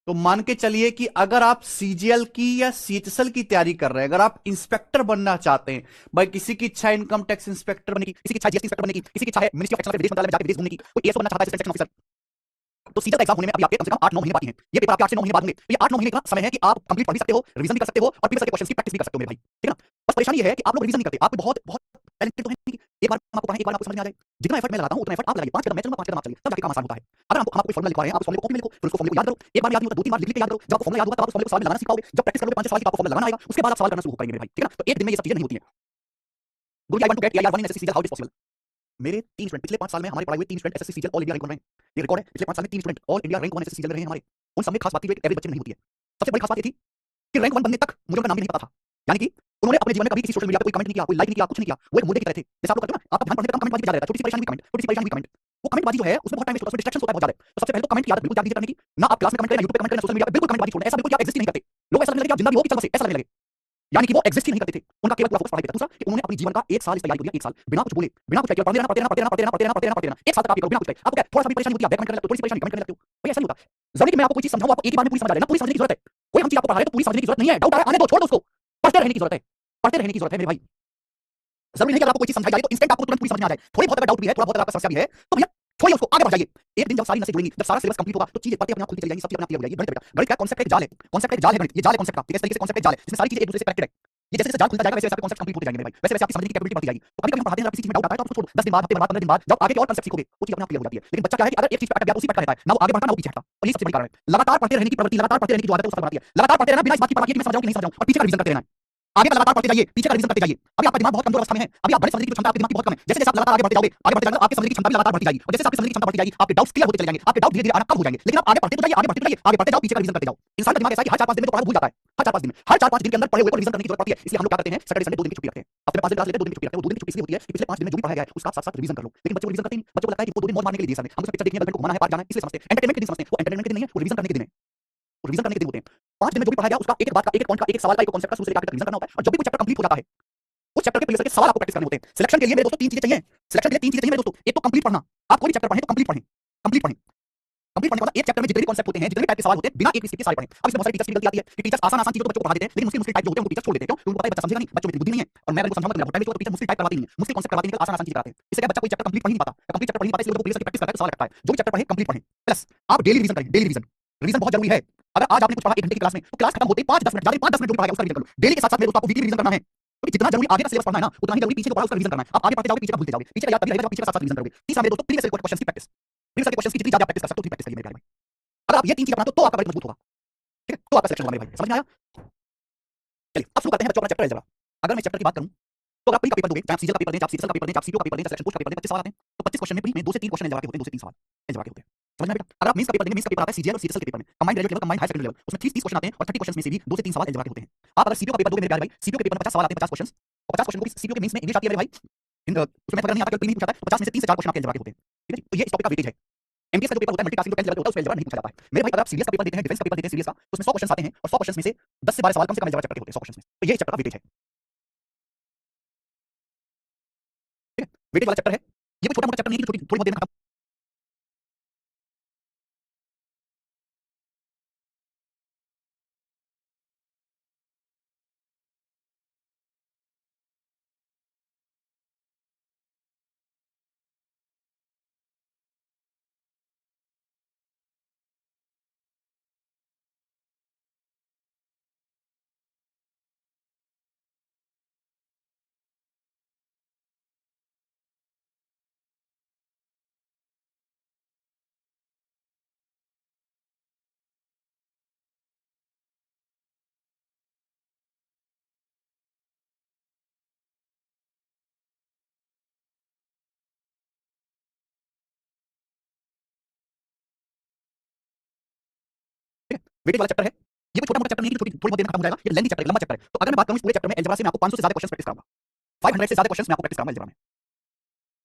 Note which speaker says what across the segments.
Speaker 1: तो मान के चलिए कि अगर आप सीजीएल की या सीएचएसएल की तैयारी कर रहे हैं, अगर आप इंस्पेक्टर बनना चाहते हैं, भाई किसी की इच्छा है इनकम टैक्स इंस्पेक्टर बनने की, किसी की इच्छा है जीएसटी इंस्पेक्टर बनने की, किसी की इच्छा है मिनिस्ट्री ऑफ एक्सटर्नल विदेश मंत्रालय में जाकर विदेश घूमने की, कोई एएसओ बनना चाहता है असिस्टेंट सेक्शन ऑफिसर। तो सीजीएल का एग्जाम होने में अभी आपके कम से कम 8-9 महीने बाकी हैं। ये पेपर आपके 8 से 9 महीने बाद होंगे। तो ये 8-9 महीने का समय है कि आप कंप्लीट पढ़ भी सकते हो, रिवीजन भी कर सकते हो और प्रीवियस के क्वेश्चंस की प्रैक्टिस भी कर सकते हो मेरे भाई, ठीक है ना। बस परेशानी ये है कि आप लोग रिवीजन नहीं करते। आप बहुत बहुत टैलेंटेड तो हैं नहीं कि एक बार हम आपको पढ़ाएं, एक बार आपको समझ में आ जाए। जितना एफर्ट मैं लगाता हूं उतना एफर्ट आप लगाइए। 5 कदम मैं चलूंगा, 5 कदम आप चलिए, तब जाके काम आसान होता है। अगर हम आपको कोई फॉर्मूला लिखवा रहे हैं, आप उस फॉर्मूले को कॉपी में लिखो, फिर उसको फॉर्मूले को याद करो। एक बार में याद नहीं होता, 2-3 बार लिख लिख के याद करो। जब आपको फॉर्मूला याद होगा तब आप उस फॉर्मूले को सवाल में लगाना सीख पाओगे। जब प्रैक्टिस करोगे 5-6 सवाल की, आपको फॉर्मूला लगाना आएगा, उसके बाद आप सवाल करना शुरू हो पाएंगे मेरे भाई, ठीक है ना। तो एक दिन में ये सब चीजें नहीं होती हैं। गुरु I want to get AIR 1 in SSC CGL, how it is possible. मेरे 3 स्टूडेंट पिछले 5 साल में हमारे पढ़ाए हुए 3 student SSC CGL all India rank 1 रहे हैं। ये रिकॉर्ड है। पिछले 5 साल में 3 student all India rank 1 SSC CGL में रहे हैं हमारे। उन सब में खास बात थी जो एक एवरेज बच्चे में नहीं होती है। सबसे बड़ी खास बात ये थी कि रैंक 1 बनने तक मुझे उनका नाम भी नहीं पता था। यानी कि उन्होंने अपने जीवन में कभी किसी सोशल मीडिया पे कोई कमेंट नहीं किया, कोई लाइक नहीं किया, कुछ नहीं किया। वो एक मुर्दे की तरह थे। जैसे आप लोग करते हो ना, आपका ध्यान पढ़ने पे कम, कमेंट बाजी पे ज्यादा रहता है। छोटी सी परेशानी भी कमेंट, छोटी सी परेशानी भी कमेंट। वो कमेंट बाजी जो है उसमें बहुत टाइम वेस्ट होता है, उसमें डिस्ट्रैक्शन होता है बहुत ज्यादा। तो सबसे पहले तो कमेंट की आदत बिल्कुल त्याग दीजिए करने की। ना आप क्लास में कमेंट करें, ना यूट्यूब पे कमेंट करें, ना सोशल मीडिया पे बिल्कुल कमेंट बाजी छोड़ दें। ऐसा बिल्कुल कि आप एग्जिस्ट ही नहीं करते। लोग ऐसा लगने लगे कि आप जिंदा भी हो कि चल बसे, ऐसा लगने लगे। यानी कि वो एग्जिस्ट ही नहीं करते थे। उनका केवल पूरा फोकस पढ़ाई पे था। दूसरा कि उन्होंने अपने जीवन का 1 साल इस तैयारी को दिया, 1 साल बिना कुछ बोले, बिना कुछ केवल पढ़ते रहना, पढ़ते रहना, पढ़ते रहना, पढ़ते रहना, पढ़ते रहना, पढ़ते रहना, पढ़ते रहना। 1 साल तक आप ये करो बिना कुछ करे। आपको क्या थोड़ा सा भी परेशानी होती है, आप बैक कमेंट करने लगते हो, थोड़ी सी परेशानी कमेंट करने लगते हो। भैया ऐसा नहीं होता। जरूरी कि मैं आपको कोई चीज समझाऊं, आपको एक ही बार में पूरी समझ आ जाए ना, पूरी समझने की जरूरत है। कोई हम चीज आपको पढ़ा रहे हैं तो पूरी समझने की जरूरत नहीं है। डाउट आ रहा है आने दो, छोड़ दो उसको। पढ़ते रहने की जरूरत है, पढ़ते रहने की जरूरत है मेरे भाई। जरूरी नहीं कि अगर आपको कोई चीज समझाई जाए तो इंस्टेंट आपको तुरंत पूरी समझ में आ जाए। थोड़ी बहुत अगर डाउट भी है, थोड़ा बहुत अगर आपका समस्या भी है, तो भैया छोड़िए उसको, आगे बढ़ जाइए। एक दिन जब सारी नसें जुड़ेंगी, जब सारा सिलेबस कंप्लीट होगा, तो चीजें पढ़ते अपने आप खुलती चली जाएंगी, सब चीजें अपने आप क्लियर हो जाएगी। गणित बेटा, गणित क्या कॉन्सेप्ट है, एक जाल है। कॉन्सेप्ट एक जाल है गणित, ये जाल है कॉन्सेप्ट का। इस तरीके से कॉन्सेप्ट एक जाल है जिसमें सारी चीजें एक दूसरे से कनेक्टेड है। ये जैसे जैसे जाल खुलता जाएगा वैसे वैसे आपके कॉन्सेप्ट कंप्लीट होते जाएंगे मेरे भाई, वैसे वैसे आपकी समझने की कैपेबिलिटी बढ़ती जाएगी। तो कभी कभी हम पढ़ाते हैं, किसी चीज में डाउट आता है तो आप उसको छोड़ दो। 10 दिन बाद, हफ्ते बाद, 15 दिन बाद जब आगे के और कॉन्सेप्ट सीखोगे, वो चीज अपने आप क्लियर हो जाती है। लेकिन बच्चा क्या है कि अगर एक चीज पे अटक गया तो उसी पे अटका रहता है, ना वो आगे बढ़ता ना वो पीछे हटता। और ये सबसे बड़ी कारण है। लगातार पढ़ते रहने की प्रवृत्ति, लगातार पढ़ते रहने की जो आदत है, वो सब बनाती है। लगातार पढ़ते रहना बिना इस बात की परवाह किए कि मैं समझाऊं कि नहीं समझाऊं, और पीछे का रिवीजन करते रहना है। आगे का लगातार पढ़ते जाइए, पीछे का रिवीजन करते जाइए। अभी आपका दिमाग बहुत कमजोर अवस्था में है। अभी आप बड़े समझने की क्षमता, आपके दिमाग की बहुत कम है। जैसे जैसे आप लगातार आगे बढ़ते जाओगे, आगे बढ़ते जाओगे, आपके समझने की क्षमता भी लगातार बढ़ती जाएगी। और जैसे आपकी समझने की क्षमता बढ़ती जाएगी, आपके डाउट्स क्लियर होते चले जाएंगे। आपके डाउट धीरे-धीरे आना कम हो जाएंगे। लेकिन आप आगे बढ़ते तो जाइए, आगे बढ़ते तो जाइए, आगे बढ़ते जाओ, पीछे का रिवीजन करते जाओ। इंसान का दिमाग ऐसा है कि हर 4-5 दिन में तो पढ़ा भूल जाता है। हर 4-5 दिन में, हर 4-5 दिन के अंदर पढ़े हुए को रिवीजन करने की जरूरत पड़ती है। इसलिए हम लोग क्या करते हैं, सैटरडे संडे 2 दिन की छुट्टी रखते हैं। हफ्ते में 5 दिन क्लास लेते हैं, 2 दिन की छुट्टी रखते हैं। वो 2 दिन की छुट्टी इसलिए होती है कि पिछले 5 दिन में जो भी पढ़ाया गया है उसका साथ-साथ रिवीजन कर लो। लेकिन बच्चे वो रिवीजन करते ही नहीं। बच्चों को लगता है कि वो 2 दिन मौज मारने के लिए दिए सर ने, हमको पिक्चर देखनी है, गर्लफ्रेंड को घुमाना है, पार्क जाना है, इसलिए समझते हैं। एंटरटेनमेंट के दिन समझते हैं। वो एंटरटेनमेंट के दिन नहीं है, वो रिवीजन करने के दिन है। वो रिवीजन करने के दिन होते हैं। 5 दिन में जो भी पढ़ाया गया उसका एक एक बात का, एक एक पॉइंट का, एक एक सवाल का, एक कॉन्सेप्ट का शुरू से लेकर रिवीजन करना होता है। और जब भी कोई चैप्टर कंप्लीट हो जाता है, उस चैप्टर के प्रीवियस के सवाल आपको प्रैक्टिस करने होते हैं। सिलेक्शन के लिए मेरे दोस्तों 3 चीजें चाहिए। सिलेक्शन के लिए 3 चीजें चाहिए मेरे दोस्तों। एक तो कंप्लीट पढ़ना। आप कोई भी चैप्टर पढ़ें तो कंप्लीट पढ़ें। कंप्लीट पढ़ें। कंप्लीट पढ़ने के बाद एक चैप्टर में जितने भी कॉन्सेप्ट होते हैं, जितने भी टाइप के सवाल होते हैं, बिना एक स्किप के सारे पढ़ें। अब इसमें बहुत सारी टीचर्स की गलती आती है कि टीचर्स आसान चीजों तो बच्चों को पढ़ा देते हैं, लेकिन मुश्किल टाइप जो होते हैं उनको टीचर छोड़ देते हैं। क्यों? उनको पता है बच्चा समझेगा नहीं, बच्चों में इतनी बुद्धि नहीं है। और मैं अगर उनको समझाऊंगा तो मेरा टाइम वेस्ट होगा, तो टीचर मुश्किल टाइप करवाती नहीं है, मुश्किल कॉन्सेप्ट करवाती नहीं, आसान चीजें कराते हैं। इससे क्या बच्चा कोई चैप्टर कंप्लीट पढ़ ही नहीं पाता। कंप्लीट चैप्टर पढ़ नहीं पाता, इसलिए वो प्रीवियस की प्रैक्टिस करता है तो सवाल लगता है। जो भी चैप्टर पढ़े कंप्लीट पढ़ें। प्लस आप डेली रिवीजन करें, डेली रिवीजन। रिवीजन बहुत जरूरी है। अगर आज आपने कुछ पढ़ा 1 घंटे की क्लास में, तो क्लास खत्म होते ही 5-10 मिनट, ज्यादा 5-10 मिनट जो भी पढ़ा गया उसका रिवीजन कर लो। डेली के साथ-साथ मेरे दोस्तों आपको वीकली रिवीजन करना है। क्योंकि जितना जरूरी आगे का सिलेबस पढ़ना है ना, उतना ही जरूरी पीछे जो पढ़ा उसका रिवीजन करना है। आप आगे पढ़ते जाओगे, पीछे का भूलते जाओगे। पीछे का याद तभी रहेगा जब पीछे का साथ-साथ रिवीजन करोगे। तीसरा मेरे दोस्तों प्रीवियस के क्वेश्चंस की प्रैक्टिस। प्रीवियस के क्वेश्चंस की जितनी ज्यादा प्रैक्टिस कर सकते हो उतनी प्रैक्टिस करिए मेरे प्यारे भाई। अगर आप ये 3 चीजें अपनाते हो तो आपका गणित मजबूत होगा। ठीक है? तो आपका सिलेक्शन होगा मेरे भाई। समझ में आया? चलिए अब शुरू करते हैं बच्चों अपना चैप्टर अलजेब्रा। अगर मैं चैप्टर की बात करूं तो अगर आप प्री का पेपर दोगे, चाहे आप सीजीएल का पेपर दें, चाहे आप सीएचएल का पेपर दें, चाहे आप सीटीओ का पेपर दें, सिलेक्शन पोस्ट का पेपर दें, 25 सवाल आते हैं। तो 25 क्वेश्चन में प्री में 2 से 3 क्वेश्चन अलजेब्रा के होते हैं, 2 से 3 सवाल अलजेब्रा के होते हैं। समझ में आया बेटा? अगर आप मेंस का पेपर देंगे, मेंस का पेपर आता है सीजीएल और सीएचएल के पेपर में, combined graduate level, combined higher secondary level, उसमें 30 क्वेश्चन आते हैं और 30 क्वेश्चन में से भी 2 से 3 सवाल अलजेब्रा के होते हैं। आप अगर सीटीओ का पेपर दोगे मेरे प्यारे भाई, सीटीओ के पेपर में 50 सवाल आते हैं, 50 क्वेश्चन, और 50 क्वेश्चन को भी सीटीओ के मेंस में इंग्लिश आती है मेरे भाई। उसमें अगर नहीं आता, प्री नहीं पूछा था, तो 50 में से 3 से 4 क्वेश्चन आपके अलजेब्रा के होते हैं। ठीक है जी? तो ये इस टॉपिक का वेटेज है। एमटीएस का जो पेपर होता है, मल्टीटास्किंग जो टेस्ट लेवल होता है, उसमें अलजेब्रा नहीं पूछा जाता है। मेरे भाई अगर आप सीरीएस का पेपर देते हैं, डिफेंस का पेपर देते हैं सीरीएस का, तो उसमें 100 क्वेश्चन आते हैं और 100 क्वेश्चन में से 10 से 12 सवाल कम से कम अलजेब्रा चैप्टर के होते हैं 100 क्वेश्चन में। तो ये चैप्टर का वेटेज है। ठीक है? वेटेज वाला चैप्टर है। ये कोई छोटा मोटा चैप्टर नहीं है कि छोटी थोड़ी बहुत देर में खत्म। ठीक है? वेटेज वाला चैप्टर है। ये कोई छोटा मोटा चैप्टर नहीं है कि छोटी थोड़ी बहुत देर में खत्म हो जाएगा। ये लेंथी चैप्टर है, लंबा चैप्टर है। तो अगर मैं बात करूं इस पूरे चैप्टर में अलजेब्रा से मैं आपको 500 से ज्यादा क्वेश्चंस प्रैक्टिस कराऊंगा। 500 से ज्यादा क्वेश्चंस मैं आपको प्रैक्टिस कराऊंगा अलजेब्रा में।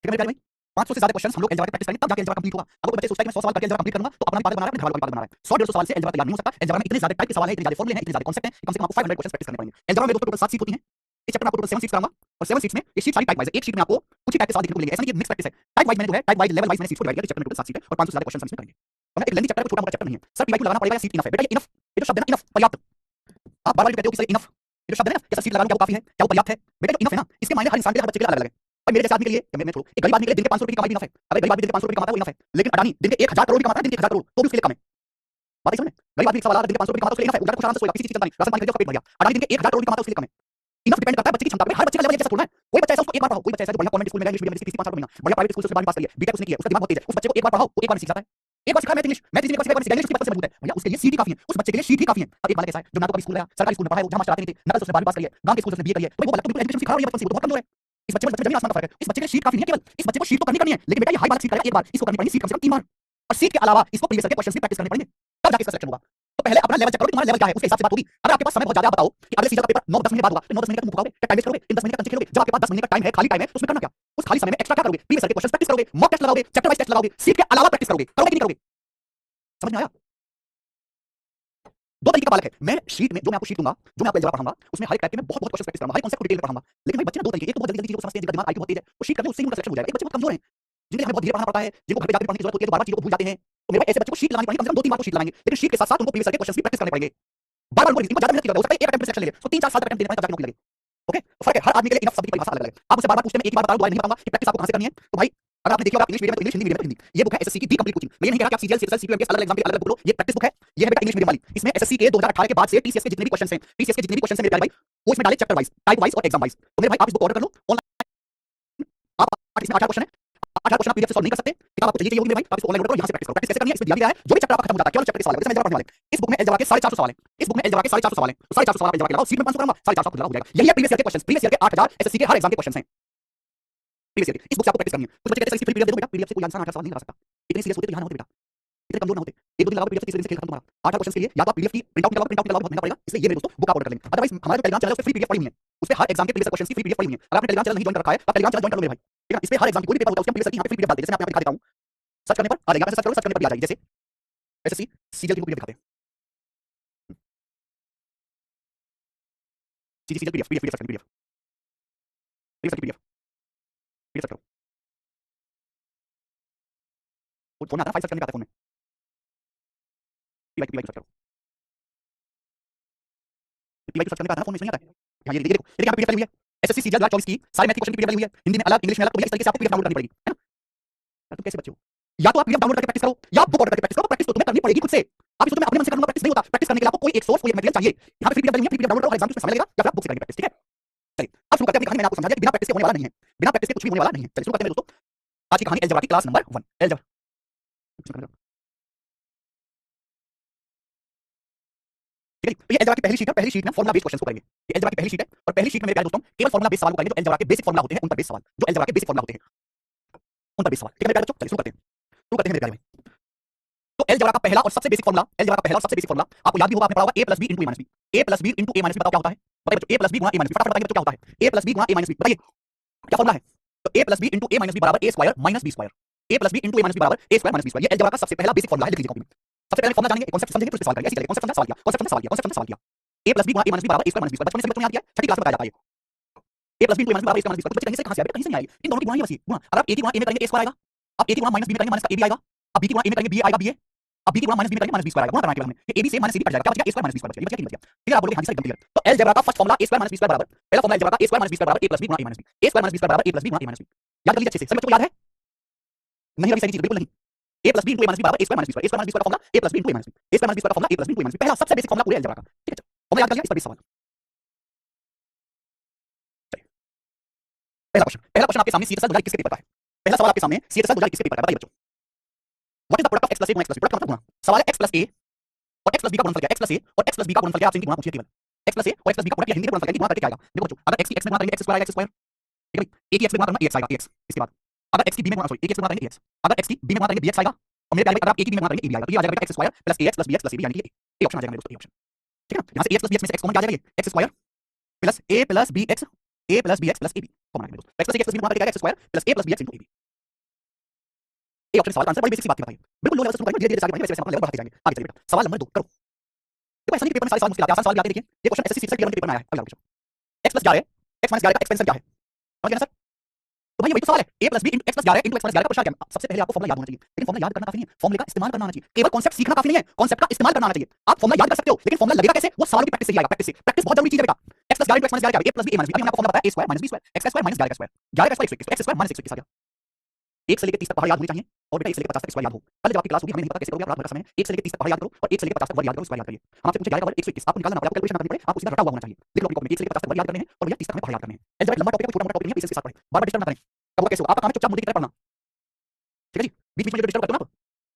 Speaker 1: ठीक है मेरे प्यारे भाई? 500 से ज्यादा क्वेश्चंस हम लोग अलजेब्रा के प्रैक्टिस करेंगे, तब जाके अलजेब्रा कंप्लीट होगा। अगर कोई बच्चा सोचता है कि मैं 100 सवाल करके अलजेब्रा कंप्लीट करूंगा, तो अपना भी पागल बना रहा है, अपने घर वालों को भी पागल बना रहा है। 100-150 सवाल से अलजेब्रा तैयार नहीं हो सकता। अलजेब्रा में इतने ज्यादा टाइप के सवाल हैं, इतने ज्यादा फॉर्मूले हैं, इतने ज्यादा कॉन्सेप्ट हैं कि कम से कम आपको 500 क्वेश्चंस प्रैक्टिस करने पड़ेंगे। अलजेब्रा में दोस्तों टोटल 7 सीट होती हैं। इस चैप्टर में आपको टोटल 7 सीट्स कराऊंगा और 7 सीट्स में ये सीट सारी टाइप वाइज है। एक शीट में आपको कुछ ही टाइप के सवाल देखने को मिलेंगे। ऐसा नहीं कि मिक्स प्रैक्टिस है। टाइप वाइज मैंने जो है टाइप वाइज लेवल वाइज मैंने सीट्स को डिवाइड किया। इस चैप्टर में टोटल 7 सीट है और 500 से ज्यादा क्वेश्चंस हम इसमें करेंगे। वरना एक लेंथी चैप्टर है, छोटा मोटा चैप्टर नहीं है सर। पीवाईक्यू लगाना पड़ेगा या सीट इनफ है? बेटा ये इनफ, ये जो शब्द है ना इनफ, पर्याप्त। आप बार बार कहते हो कि सर इनफ, ये जो शब्द है ना कि सर सीट लगा लो क्या वो काफी है, क्या वो पर्याप्त है? बेटा जो इनफ है ना इसके मायने हर इंसान के लिए, हर बच्चे के लिए अलग अलग है। भाई मेरे जैसे आदमी के लिए या मैं छोड़ो, एक गरीब आदमी के लिए दिन के 500 रुपए की कमाई इनफ है। अगर गरीब आदमी दिन के 500 रुपए कमाता है वो इनफ है, लेकिन अडानी दिन के 1000 करोड़ कमाता है, दिन के 1000 करोड़ तो भी उसके लिए कम है। बात समझ में? गरीब आदमी सवाल दिन के 500 रुपए कमाता है उसके लिए इनफ है, उधर कुछ आराम से सोएगा, किसी चीज की चिंता नहीं, राशन पानी खरीदेगा, पेट भर गया। अडानी दिन के 1000 करोड़ कमाता है उसके लिए कम है। इनफ डिपेंड करता है बच्चे की क्षमता पे, हर बच्चे का लेवल एक जैसा थोड़ा है। कोई बच्चा ऐसा उसको एक बार पढ़ाओ, कोई बच्चा ऐसा जो बढ़िया कॉन्वेंट स्कूल में गया, इंग्लिश मीडियम में 30-5 साल महीना बढ़िया प्राइवेट स्कूल से 12 पास करिए, बीटेक उसने किया, उसका दिमाग बहुत तेज है, उस बच्चे को एक बार पढ़ाओ वो एक बार सीख जाता है। एक बार सिखाया मैथ इंग्लिश का सिखाया, इंग्लिश की बात से मजबूत है भैया, उसके लिए सीट ही काफी है, उस बच्चे के लिए सीट ही काफी है। अब एक बार कैसा है जो ना तो कभी स्कूल गया, सरकारी स्कूल में पढ़ा है, जहां मास्टर आते नहीं थे, नकल से उसने 12 पास करी है, गांव के स्कूल से उसने बीए करी है, तो वो तो बिल्कुल एजुकेशन सिखा रही है बचपन से, बहुत कमजोर है। इस बच्चे में जमीन आसमान का फर्क है। इस बच्चे के लिए सीट काफी नहीं है, केवल इस बच्चे को सीट तो करनी है, लेकिन बेटा ये हाई वाला सीट करेगा एक बार, इसको करनी पड़ेगी सीट कम से कम 3 बार, और सीट के अलावा इसको प्रीवियस के क्वेश्चंस भी प्रैक्टिस करने पड़ेंगे, तब जाके इसका सिलेक्शन होगा। तो पहले अपना लेवल चेक करो कि तुम्हारा लेवल क्या है, उसके हिसाब से बात होगी। अगर आपके पास समय बहुत ज्यादा, आप बताओ कि अगले सीजन का पेपर 9-10 महीने बाद होगा, तो 9-10 महीने का तुम भुगाओगे क्या टाइम वेस्ट करोगे, इन 10 महीने का खेलोगे? जब आपके पास 10 महीने का टाइम है, खाली टाइम है, तो उसमें करना क्या? उस खाली समय में एक्स्ट्रा क्या करोगे? प्रीवियस के क्वेश्चंस प्रैक्टिस करोगे, मॉक टेस्ट लगाओगे, चैप्टर वाइज टेस्ट लगाओगे, सीट के अलावा प्रैक्टिस करोगे कि नहीं करोगे? समझ में आया? दो तरीके का बालक है। मैं शीट में जो मैं आपको शीट दूंगा, जो मैं आपको अलजेब्रा पढ़ाऊंगा, उसमें हर एक टाइप के मैं बहुत क्वेश्चन प्रैक्टिस कराऊंगा, हर कॉन्सेप्ट को डिटेल में पढ़ाऊंगा। लेकिन भाई बच्चे ना दो तरीके, एक तो बहुत जल्दी चीजों को समझते हैं, जिनका दिमाग आईक्यू बहुत तेज है, वो शीट करते हैं उससे ही उनका सिलेक्शन हो जाएगा। एक बच्चे बहुत कमजोर हैं, जिन्हें हमें बहुत धीरे पढ़ना पड़ता है, जिनको घर पे जाकर पढ़ने की जरूरत होती है, तो बार-बार चीजों को भूल जाते हैं। तो मेरे भाई ऐसे बच्चे को शीट लगानी पड़ेगी, कम से कम 2-3 बार को शीट लगाएंगे, लेकिन शीट के साथ-साथ उनको प्रीवियस के क्वेश्चंस भी प्रैक्टिस करने पड़ेंगे। बार-बार उनको रीजनिंग को ज्यादा मेहनत की जरूरत हो सकता है, एक अटेम्प्ट में सिलेक्शन ले ले, तो 3-4 साल तक अटेम्प्ट देने पड़ेगा, तब जाके नौकरी लगे। ओके, तो फर्क है, हर आदमी के लिए इनफ शब्द की परिभाषा अलग-अलग है। आप मुझसे बार-बार पूछते हैं, मैं एक ही बार बता दूं, दोबारा नहीं बताऊंगा कि प्रैक्टिस आपको कहां से करनी है। तो भाई अगर आपने देखी होगा, इंग्लिश मीडियम में तो इंग्लिश, हिंदी मीडियम में तो हिंदी। ये बुक है एसएससी की दी कंप्लीट कोचिंग। मैं ये नहीं कह रहा कि आप सीजीएल, सीएसएल, सीपीएम अलग-अलग एग्जाम के अलग-अलग बुक लो, ये प्रैक्टिस बुक है। ये है बेटा इंग्लिश मीडियम वाली। इसमें एसएससी के 2018 के बाद से टीसीएस के जितने भी क्वेश्चंस हैं, टीसीएस के जितने भी क्वेश्चंस हैं मेरे प्यारे भाई, वो इसमें डाले चैप्टर वाइज, टाइप वाइज और एग्जाम वाइज। तो मेरे भाई आप इस बुक को ऑर्डर कर लो ऑनलाइन। आप इसमें 8 क्वेश्चन है, 8 क्वेश्चन आप पीडीएफ से सॉल्व नहीं कर सकते, किताब आपको चाहिए होगी मेरे भाई, आप इसको ऑनलाइन ऑर्डर करो, यहां से प्रैक्टिस करो। प्रैक्टिस कैसे करनी है इसमें दिया गया है, जो भी चैप्टर आपका खत्म हो जाता है केवल चैप्टर के सवाल है। जैसे मैं अलजेब्रा पढ़ने वाले, इस बुक में अलजेब्रा के 450 सवाल हैं, इस बुक में अलजेब्रा के 450 सवाल हैं, तो 450 सवाल आप अलजेब्रा के लगाओ, सीट में 500 करूंगा, 450 खुद लगा हो जाएगा। यही है प्रीवियस ईयर के क्वेश्चंस, प्रीवियस ईयर के 8000 एसएससी के हर एग्जाम के क्वेश्चंस हैं प्रीवियस ईयर के। इस बुक से आपको प्रैक्टिस करनी है। कुछ बच्चे कहते हैं सर इसकी फ्री पीडीएफ दे दो बेटा, पीडीएफ से कोई आंसर 8 सवाल नहीं लगा सकता। इतने सीरियस होते तो यहां ना होते बेटा, इतने कमजोर ना होते। एक दो दिन लगाओ पीडीएफ, तीसरे दिन से खेल खत्म तुम्हारा। 8 क्वेश्चन के लिए या तो आप पीडीएफ की प्रिंट आउट निकालो, बहुत महंगा पड़ेगा, इसलिए ये मेरे दोस्तों बुक आप ऑर्डर कर लेंगे। अदरवाइज हमारा जो टेलीग्राम चैनल है उसपे फ्री पीडीएफ पड़ी हुई है, उसपे हर एग्जाम के प्रीवियस क्वेश्चन की फ्री पीडीएफ पड़ी हुई है। अगर आपने टेलीग्राम चैनल नहीं ज्वाइन कर रखा है तो टेलीग्राम चैनल ज्वाइन कर लो मेरे भाई, ठीक है? इसपे हर एग्जाम की कोई पेपर होता है उसके प्रीवियस की यहां पे फ्री पीडीएफ डाल दे, जैसे मैं आपको दिखा देता हूं। सर्च करने पर आ जाएगा, सर्च करोगे, सर्च करने पर भी आ जाएगी। जैसे एसएससी सीजीएल की पीडीएफ दिखाते हैं, CGL PDF, PDF search PDF, PDF search PDF, PDF search करो। वो फोन आता है, फाइल सर्च करने पे आता है फोन में, पीडीएफ सर्च करो, पीडीएफ सर्च करने पे आता है फोन में, नहीं आता है। हां ये देखो, ये देखो, यहां पे पीडीएफ डाली हुई है, एसएससी सीजीएल 2024 की सारे मैथ के क्वेश्चन की पीडीएफ डाली हुई है, हिंदी में अलग, इंग्लिश में अलग। तो भैया इस तरीके से आपको पीडीएफ डाउनलोड करनी पड़ेगी, है ना? तुम कैसे बच्चे हो? या तो आप पीडीएफ डाउनलोड करके प्रैक्टिस करो, या बुक ऑर्डर करके प्रैक्टिस करो। प्रैक्टिस तो तुम्हें करनी पड़ेगी खुद से। आप इसको मैं अपने मन से कर लूंगा, प्रैक्टिस नहीं होता। प्रैक्टिस करने के लिए आपको कोई एक सोर्स, कोई एक मटेरियल चाहिए। यहां पे फ्री पीडीएफ डाली हुई है, फ्री पीडीएफ डाउनलोड करो, हर एग्जाम में समय लगेगा, या फिर आप बुक से करेंगे प्रैक्टिस, ठीक है? चलिए अब शुरू करते हैं अपनी कहानी। मैंने आपको समझा दिया कि बिना प्रैक्टिस के होने वाला नहीं है, बिना प्रैक्टिस के कुछ भी होने वाला नहीं है। चलिए शुरू करते हैं मेरे दोस्तों आज की कहानी, अलजेब्रा की क्लास नंबर 1 अलजेब्रा। ठीक है, तो ये अलजेब्रा की पहली शीट है, पहली शीट में फार्मूला बेस्ड क्वेश्चंस को करेंगे। ये अलजेब्रा की पहली शीट है और पहली शीट में मेरे प्यारे दोस्तों केवल फार्मूला बेस्ड सवाल को करेंगे, जो अलजेब्रा के बेसिक फार्मूला होते हैं उन पर बेस्ड सवाल, जो अलजेब्रा के बेसिक फार्मूला होते हैं उन पर बेस्ड सवाल, ठीक है मेरे प्यारे बच्चों? चलिए शुरू करते हैं, शुरू करते हैं मेरे प्यारे भाई। तो अलजेब्रा का पहला और सबसे बेसिक फार्मूला, अलजेब्रा का पहला और सबसे बेसिक फार्मूला आपको याद भी होगा, आपने पढ़ा होगा a + b * a - b। a + b * a - b बताओ क्या होता है? बताइए बच्चों, a + b * a - b, फटाफट बताइए बच्चों क्या होता है? a + b * a - b बताइए क्या फार्मूला है? तो a + b * a - b बराबर a square minus b square. a + b * a - b बराबर a square minus b square. ये अलजेब्रा का सबसे पहला बेसिक फार्मूला है, लिख लीजिए कॉपी में। सबसे पहले फार्मूला जानेंगे, कांसेप्ट समझेंगे, फिर सवाल करेंगे। ऐसे चलेगा, कांसेप्ट समझा, सवाल किया, कांसेप्ट समझा, सवाल किया, कांसेप्ट समझा, सवाल किया। a + b * a - b बराबर a square minus b square. बचपन में सभी बच्चों ने याद किया, छठी क्लास में बताया जाता है ये। a + b * a - b बराबर a square minus b square. बच्चे कहीं से कहां से आए? कहीं से नहीं आए, इन दोनों की गुणा ही बस ये गुणा। अगर आप a की गुणा a में करेंगे a स्क्वायर आएगा, आप a की गुणा माइनस b में करेंगे माइनस का a भी आएगा, अब b की गुणा a में करेंगे b आएगा b, अब b की गुणा माइनस b में करेंगे माइनस b स्क्वायर आएगा। गुणा करना है हमने, ये ab से माइनस c कट जाएगा, क्या बचेगा? a square minus b square बचेगा। ये बचेगा कि नहीं बचेगा? ठीक है, आप बोलोगे हां जी सर एकदम क्लियर। तो अलजेब्रा का first formula a square minus b square बराबर, पहला फार्मूला अलजेब्रा का a square minus b square बराबर a + b गुणा a minus b। a square minus b square बराबर a + b गुणा a माइनस b। याद कर लीजिए अच्छे से, सभी बच्चों को याद है? नहीं अभी सही चीज बिल्कुल नहीं। a + b * a - b बराबर a square minus b square. a square minus b square का formula a + b * a - b। a square minus b square का formula a + b * a - b। पहला सबसे बेसिक फार्मूला पूरे algebra का, ठीक है? Formula याद कर लिया, इस पर भी सवाल। पहला क्वेश्चन आपके सामने सीएसएल 2021 के पेपर का है। पहला सवाल आपके सामने सीएसएल 2021 के पेपर का है। बताइए बच्चों, what is the product of x + a * x + b? Product का मतलब गुणा। सवाल है x + a और x + b का गुणनफल क्या है? x + a और x + b का गुणनफल क्या है? आपसे इनकी गुणा पूछिए केवल। x + a और x + b का प्रोडक्ट या हिंदी में गुणनफल क्या है? गुणा करके क्या आएगा? देखो बच्चों, अगर x की x में गुणा करेंगे x स्क्वायर आएगा, x स्क्वायर, ठीक है भाई? a की x में गुणा करना ax आएगा, ax। इसके बाद अगर x की b में गुणा, सॉरी a की x में गुणा करेंगे ax, अगर x की b में गुणा करेंगे bx आएगा, और मेरे प्यारे भाई अगर आप a की b में गुणा करेंगे ab आएगा। तो ये आ जाएगा बेटा x square plus ax plus bx plus ab, यानी कि ये ऑप्शन आ जाएगा मेरे दोस्तों, ये ऑप्शन, ठीक है ना? यहां से ax प्लस bx में से x कॉमन आ जाएगा, ये x square plus a plus bx, a plus bx plus ab common आ जाएगा मेरे दोस्तों। x प्लस a प्लस b गुणा करके आएगा x square plus a plus bx into ab। ये ऑप्शन सवाल का आंसर बड़ी बेसिक सी बात है, बताइए बिल्कुल लो लेवल से शुरू करेंगे, धीरे धीरे से आगे बढ़ेंगे, वैसे वैसे हम लेवल बढ़ाते जाएंगे। आगे चलिए बेटा, सवाल नंबर 2 करो। देखो ऐसा नहीं कि पेपर में सारे सवाल मुश्किल आते हैं, आसान सवाल भी आते हैं। देखिए ये क्वेश्चन एसएससी 67 के पेपर में आया है। अगला क्वेश्चन, x + 11 x - 11 का एक्सपेंशन क्या है? समझ गए ना सर? तो भाई वही तो सवाल है, a plus B into X plus 11 into X plus 11 का प्रश्न क्या है? सबसे पहले आपको फॉर्मूला याद होना चाहिए, लेकिन फॉर्मूला याद करना काफी नहीं है, फॉर्मूले का इस्तेमाल करना आना चाहिए। केवल कॉन्सेप्ट सीखना काफी नहीं है, कॉन्सेप्ट का इस्तेमाल करना आना चाहिए। आप फॉर्मूला याद कर सकते हो, लेकिन फॉर्मूला लगेगा कैसे? वो सवालों की प्रैक्टिस से ही आएगा, प्रैक्टिस से। प्रैक्टिस बहुत जरूरी चीज है बेटा। x plus 11 into x minus 11 क्या है? a plus b a minus b। अभी मैंने आपको फॉर्मूला बताया a square minus b square, x square minus 11 square, 11 का स्क्वायर 121, x स्क्वायर माइनस 121 आ गया। 1 से लेकर 30 तक पहाड़ याद होनी चाहिए, और बेटा 1 से लेकर 50 तक स्क्वायर याद हो। कल जब आपकी क्लास होगी, हमें नहीं पता कैसे करोगे आप, रात भर का समय है। 1 से लेकर 30 तक पहाड़ याद करो और 1 से लेकर 50 तक वर्ग याद करो, स्क्वायर याद करिए। हम आपसे पूछे 11 का वर्ग 121, आपको निकालना पड़ेगा, आपको कैलकुलेशन करनी पड़े, आपको सीधा रटा हुआ होना चाहिए। लिख लो अपनी कॉपी में, 1 से लेकर 50 तक वर्ग याद करने हैं और भैया 30 तक हमें पहाड़ याद करने हैं। अलजेब्रा लंबा टॉपिक है, छोटा मोटा टॉपिक नहीं है, पेशेंस के साथ पढ़ें, बार-बार डिस्टर्ब ना करें। कब कैसे हो आपका काम है, चुपचाप मुद्दे की तरह पढ़ना, ठीक है जी। बीच-बीच में जो डिस्टर्ब करते हो ना आप,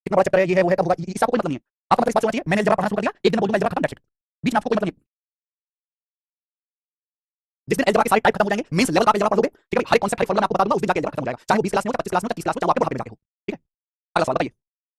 Speaker 1: कितना बड़ा चैप्टर है, ये है वो है, कब होगा, इससे आपको कोई मतलब नहीं है। आपको मतलब इस बात से होना चाहिए, मैंने अलजेब्रा पढ़ना शुरू कर दिया, एक दिन बोल दूंगा अलजेब्रा खत्म, दैट्स इट। बीच में आपको कोई मतलब नहीं। जिस दिन अलजेब्रा के सारे टाइप खत्म हो जाएंगे, मेंस लेवल का अलजेब्रा पढ़ोगे, ठीक है भाई, हर कॉन्सेप्ट हर फॉर्मूला मैं आपको बता दूंगा, उस दिन जाके अलजेब्रा खत्म हो जाएगा, चाहे वो 20 क्लास में हो, 25 क्लास में, 30 क्लास में, चाहे वो आपके बुढ़ापे में जाके हो, ठीक है। अगला सवाल बताइए,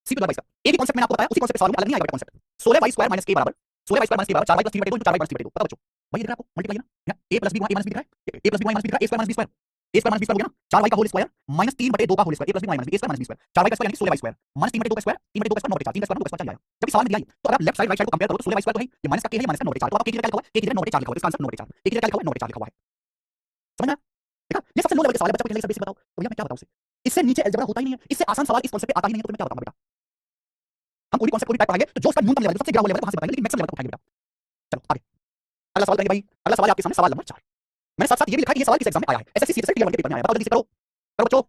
Speaker 1: सी टू द बाई का एक ही कॉन्सेप्ट मैंने आपको बताया, उसी कॉन्सेप्ट के सवाल में अलग नहीं आएगा concept. 16y square minus k बराबर 16y स्क्वायर माइनस k बराबर 4y प्लस 3 बटे 2 4y माइनस 3 बटे 2, पता बच्चों? भाई ये देखो आपको मल्टीप्लाई ना, a plus b a minus b दिख रहा है, a plus b minus b दिख रहा है, a square minus b square, a square minus b square हो गया ना, 4y का होल स्क्वायर माइनस 3 बटे 2 का whole square, a plus b minus b, a square minus b square, 4y का स्क्वायर यानी 16y स्क्वायर माइनस 3 बटे 2 का स्क्वायर, 3 बटे 2 का स्क्वायर 9 बटे 4, 3 का स्क्वायर 9 बटे 4 चल जाएगा। जब सवाल में दिया तो अगर आप लेफ्ट साइड राइट साइड को कंपेयर करो तो 16y स्क्वायर तो है, ये माइनस का k है, ये माइनस का 9 बटे 4, तो आप k की जगह लिखा हुआ है, k की जगह 9 बटे 4 लिखा हुआ है, इसका आंसर 9 बटे 4, k की जगह लिखा हुआ है 9 बटे 4 लिखा हुआ है। समझ में आया? देखा, ये सबसे लो लेवल के सवाल है, बच्चा को जल्दी से बताओ, तो भैया मैं क्या बताऊं उसे, इससे नीचे अलजेब्रा होता ही नहीं है, इससे आसान सवाल इस कॉन्सेप्ट पे आता ही नहीं है, तो मैं क्या बताऊं बेटा। हम कोई कॉन्सेप्ट को भी टाइप पढ़ाएंगे तो जो उसका न्यूनतम लेवल है, सबसे गिरा हुआ लेवल है वहां से बताएंगे, लेकिन मैक्सिमम लेवल तक उठाएंगे बेटा। चलो आगे अगला सवाल करेंगे भाई। अगला सवाल आपके सामने सवाल नंबर 4। मैंने साथ साथ ये भी लिखा है कि ये सवाल किस एग्जाम में आया है, एसएससी सीएसएल टीयर 1 के पेपर में आया है, बताओ जल्दी से करो, करो बच्चों।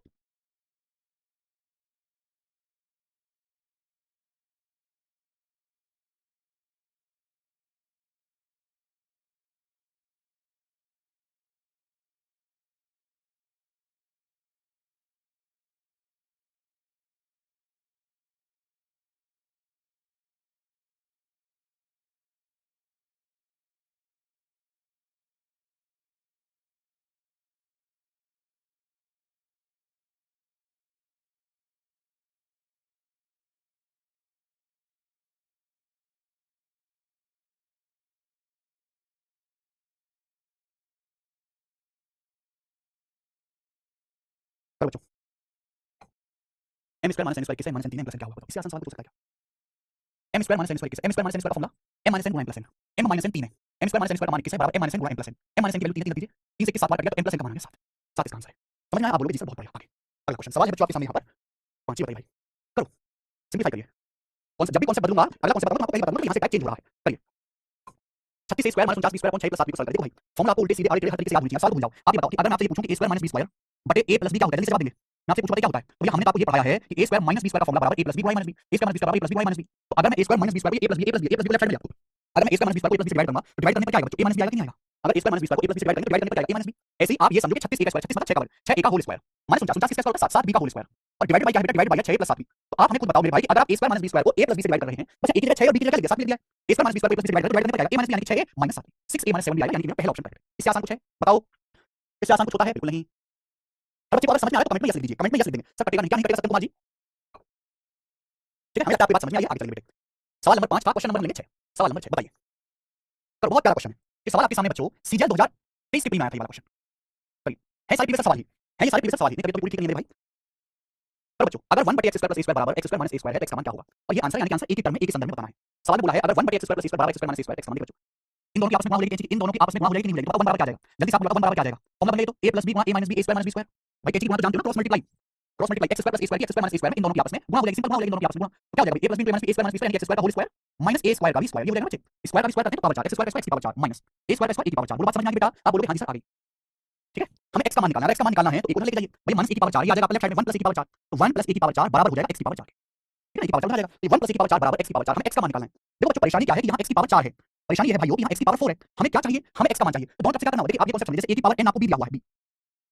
Speaker 1: करो बच्चों, m square minus n square किससे minus n 3 m plus n क्या होगा, बताओ, इससे आसान सवाल पूछ सकता है क्या? m square minus n square किससे, m square minus n square का फॉर्मूला m माइनस n गुणा m plus n, m minus n 3 है, m square minus n square का मान किससे बराबर m माइनस n गुणा m plus n, m minus n की वैल्यू 3 है, 3 दीजिए, 3 से 7 बार कट गया तो m प्लस n का मान आ गया 7, 7 इसका आंसर है। समझ में आया? आप बोलोगे जी सर बहुत बढ़िया। आगे अगला क्वेश्चन सवाल है बच्चों आपके सामने यहाँ पर, पहुंचिए बताइए भाई, करो सिंपलीफाई करिए। कौन जब भी कॉन्सेप्ट बदलूंगा, अगला कॉन्सेप्ट बदलूंगा, आपको पहले बताऊंगा कि यहाँ से टाइप चेंज हो रहा है, करिए। 36 a square minus 49 b square upon 6 plus 7 b को सॉल्व करिए। देखो भाई फॉर्मूला आपको उल्टे सीधे आड़े टेढ़े हर तरीके से याद होनी चाहिए, सवाल भूल जाओ। आप ये बताओ कि अगर मैं आपसे ये पूछूं कि a square minus b square बटे a प्लस b क्या होता है, जल्दी से जवाब देंगे। मैं आपसे पूछूं क्या होता है, तो भैया हमने तो आपको ये पढ़ाया है कि a square minus b square का फॉर्मूला बराबर a प्लस b गुणा minus b, a square minus b बराबर a प्लस b गुणा माइनस b। तो अगर मैं a square minus b square को a plus b a plus b a plus b को लेफ्ट साइड में ले जाऊं, अगर मैं a square minus b square को a प्लस b डिवाइड करूंगा तो डिवाइड करने पर क्या आएगा बच्चों, a माइनस b आएगा कि नहीं आएगा? अगर a square minus b square को a प्लस b डिवाइड करेंगे तो डिवाइड करने पर क्या आएगा, a माइनस b। ऐसे ही आप ये समझो कि 36 a का स्क्वायर, 36 मतलब 6 का वर्ग, 6 a का होल स्क्वायर माइनस 49 किसका स्क्वायर होता है 7 b का होल स्क्वायर, और डिवाइडेड बाय क्या है बेटा, डिवाइडेड बाय 6 प्लस 7b। तो आप हमें खुद बताओ मेरे भाई कि अगर आप a square minus b square को a प्लस b से डिवाइड कर रहे हैं, बस a की जगह 6 और b की जगह लिख दिया, 7 लिख दिया, a square minus b square को a प्लस b से डिवाइड करने पर क्या आएगा, a माइनस b यानी 6a minus 7, 6a minus 7b आएगा, यानी कि पहला ऑप्शन करेक्ट। इससे आसान कुछ है बताओ, इससे आसान कुछ होता है बिल्कुल नहीं। और बच्चे को अगर समझ में आए तो कमेंट में यस लिख दीजिए, कमेंट में यस लिख देंगे, सर कटेगा नहीं, क्या नहीं कटेगा सर कुमार जी, ठीक है। हमें लगता है आपकी बात समझ में आई है, आगे चलेंगे बेटे। सवाल नंबर 5 का क्वेश्चन नंबर लेंगे 6, सवाल नंबर 6 बताइए। तो बहुत प्यारा क्वेश्चन है ये सवाल आपके सामने बच्चों, सीजीएल 2023 के प्री में आया था ये वाला क्वेश्चन, है सारे प्रीवियस सवाल ही है, ये सारे प्रीवियस सवाल ही, नहीं कभी तो पूरी ठीक नहीं है भाई। पर बच्चों अगर 1 बटे x square plus a square बराबर x square minus a square है तो x का मान क्या होगा, और ये आंसर यानी कि आंसर एक ही टर्म में एक ही संदर्भ में बताना है। सवाल में बोला है अगर 1 बटे x square plus a square बराबर x square minus a square, x का मान देखो बच्चों, इन दोनों की आपस में गुणा हो जाएगी, इन दोनों की आपस में गुणा हो जाएगी कि नहीं हो जाएगी, तो 1 बराबर क्या आ जाएगा, जल्दी से आप बोलो 1 बराबर क्या आ जाएगा, फॉर्मूला बनेगा तो a प्लस b गुणा a minus b a square minus b square, भाई कैची गुणा तो जानते हो ना, cross multiply, cross multiply x square plus a square की x square minus a square में इन दोनों की आपस में गुणा हो जाएगी, सिंपल गुणा हो जाएगी, इन दोनों की आपस में गुणा, तो क्या हो जाएगा a plus b minus a square minus b square यानी x स्क्वायर का whole square minus a square का भी स्क्वायर, ये हो जाएगा बच्चे, स्क्वायर का भी स्क्वायर करते हैं तो पावर 4, x स्क्वायर का स्क्वायर x की पावर 4 माइनस a स्क्वायर का स्क्वायर e की पावर 4, बोलो बात समझ में आ गई बेटा, आप बोलोगे हां जी सर आ गई, ठीक है। हमें x का मान निकालना है, x का मान निकालना है तो एक उधर लेके जाइए भाई, माइनस a की पावर 4 ये आ जाएगा लेफ्ट साइड में 1 प्लस a की पावर 4, तो 1 प्लस a की पावर 4 बराबर हो जाएगा x की पावर 4, ठीक है, की पावर 4 हो जाएगा, ये 1 प्लस a की पावर 4 बराबर x की पावर 4, हमें x का मान निकालना है। देखो बच्चों परेशानी क्या है कि यहाँ x की पावर 4 है, परेशानी ये है भाइयों कि यहाँ x की पावर 4 है, हमें क्या चाहिए, हमें x का मान चाहिए, तो दोनों तरफ से क्या करना होगा, देखिए आप ये कॉन्सेप्ट समझिए, जैसे a की पावर n आपको b दिया हुआ है, b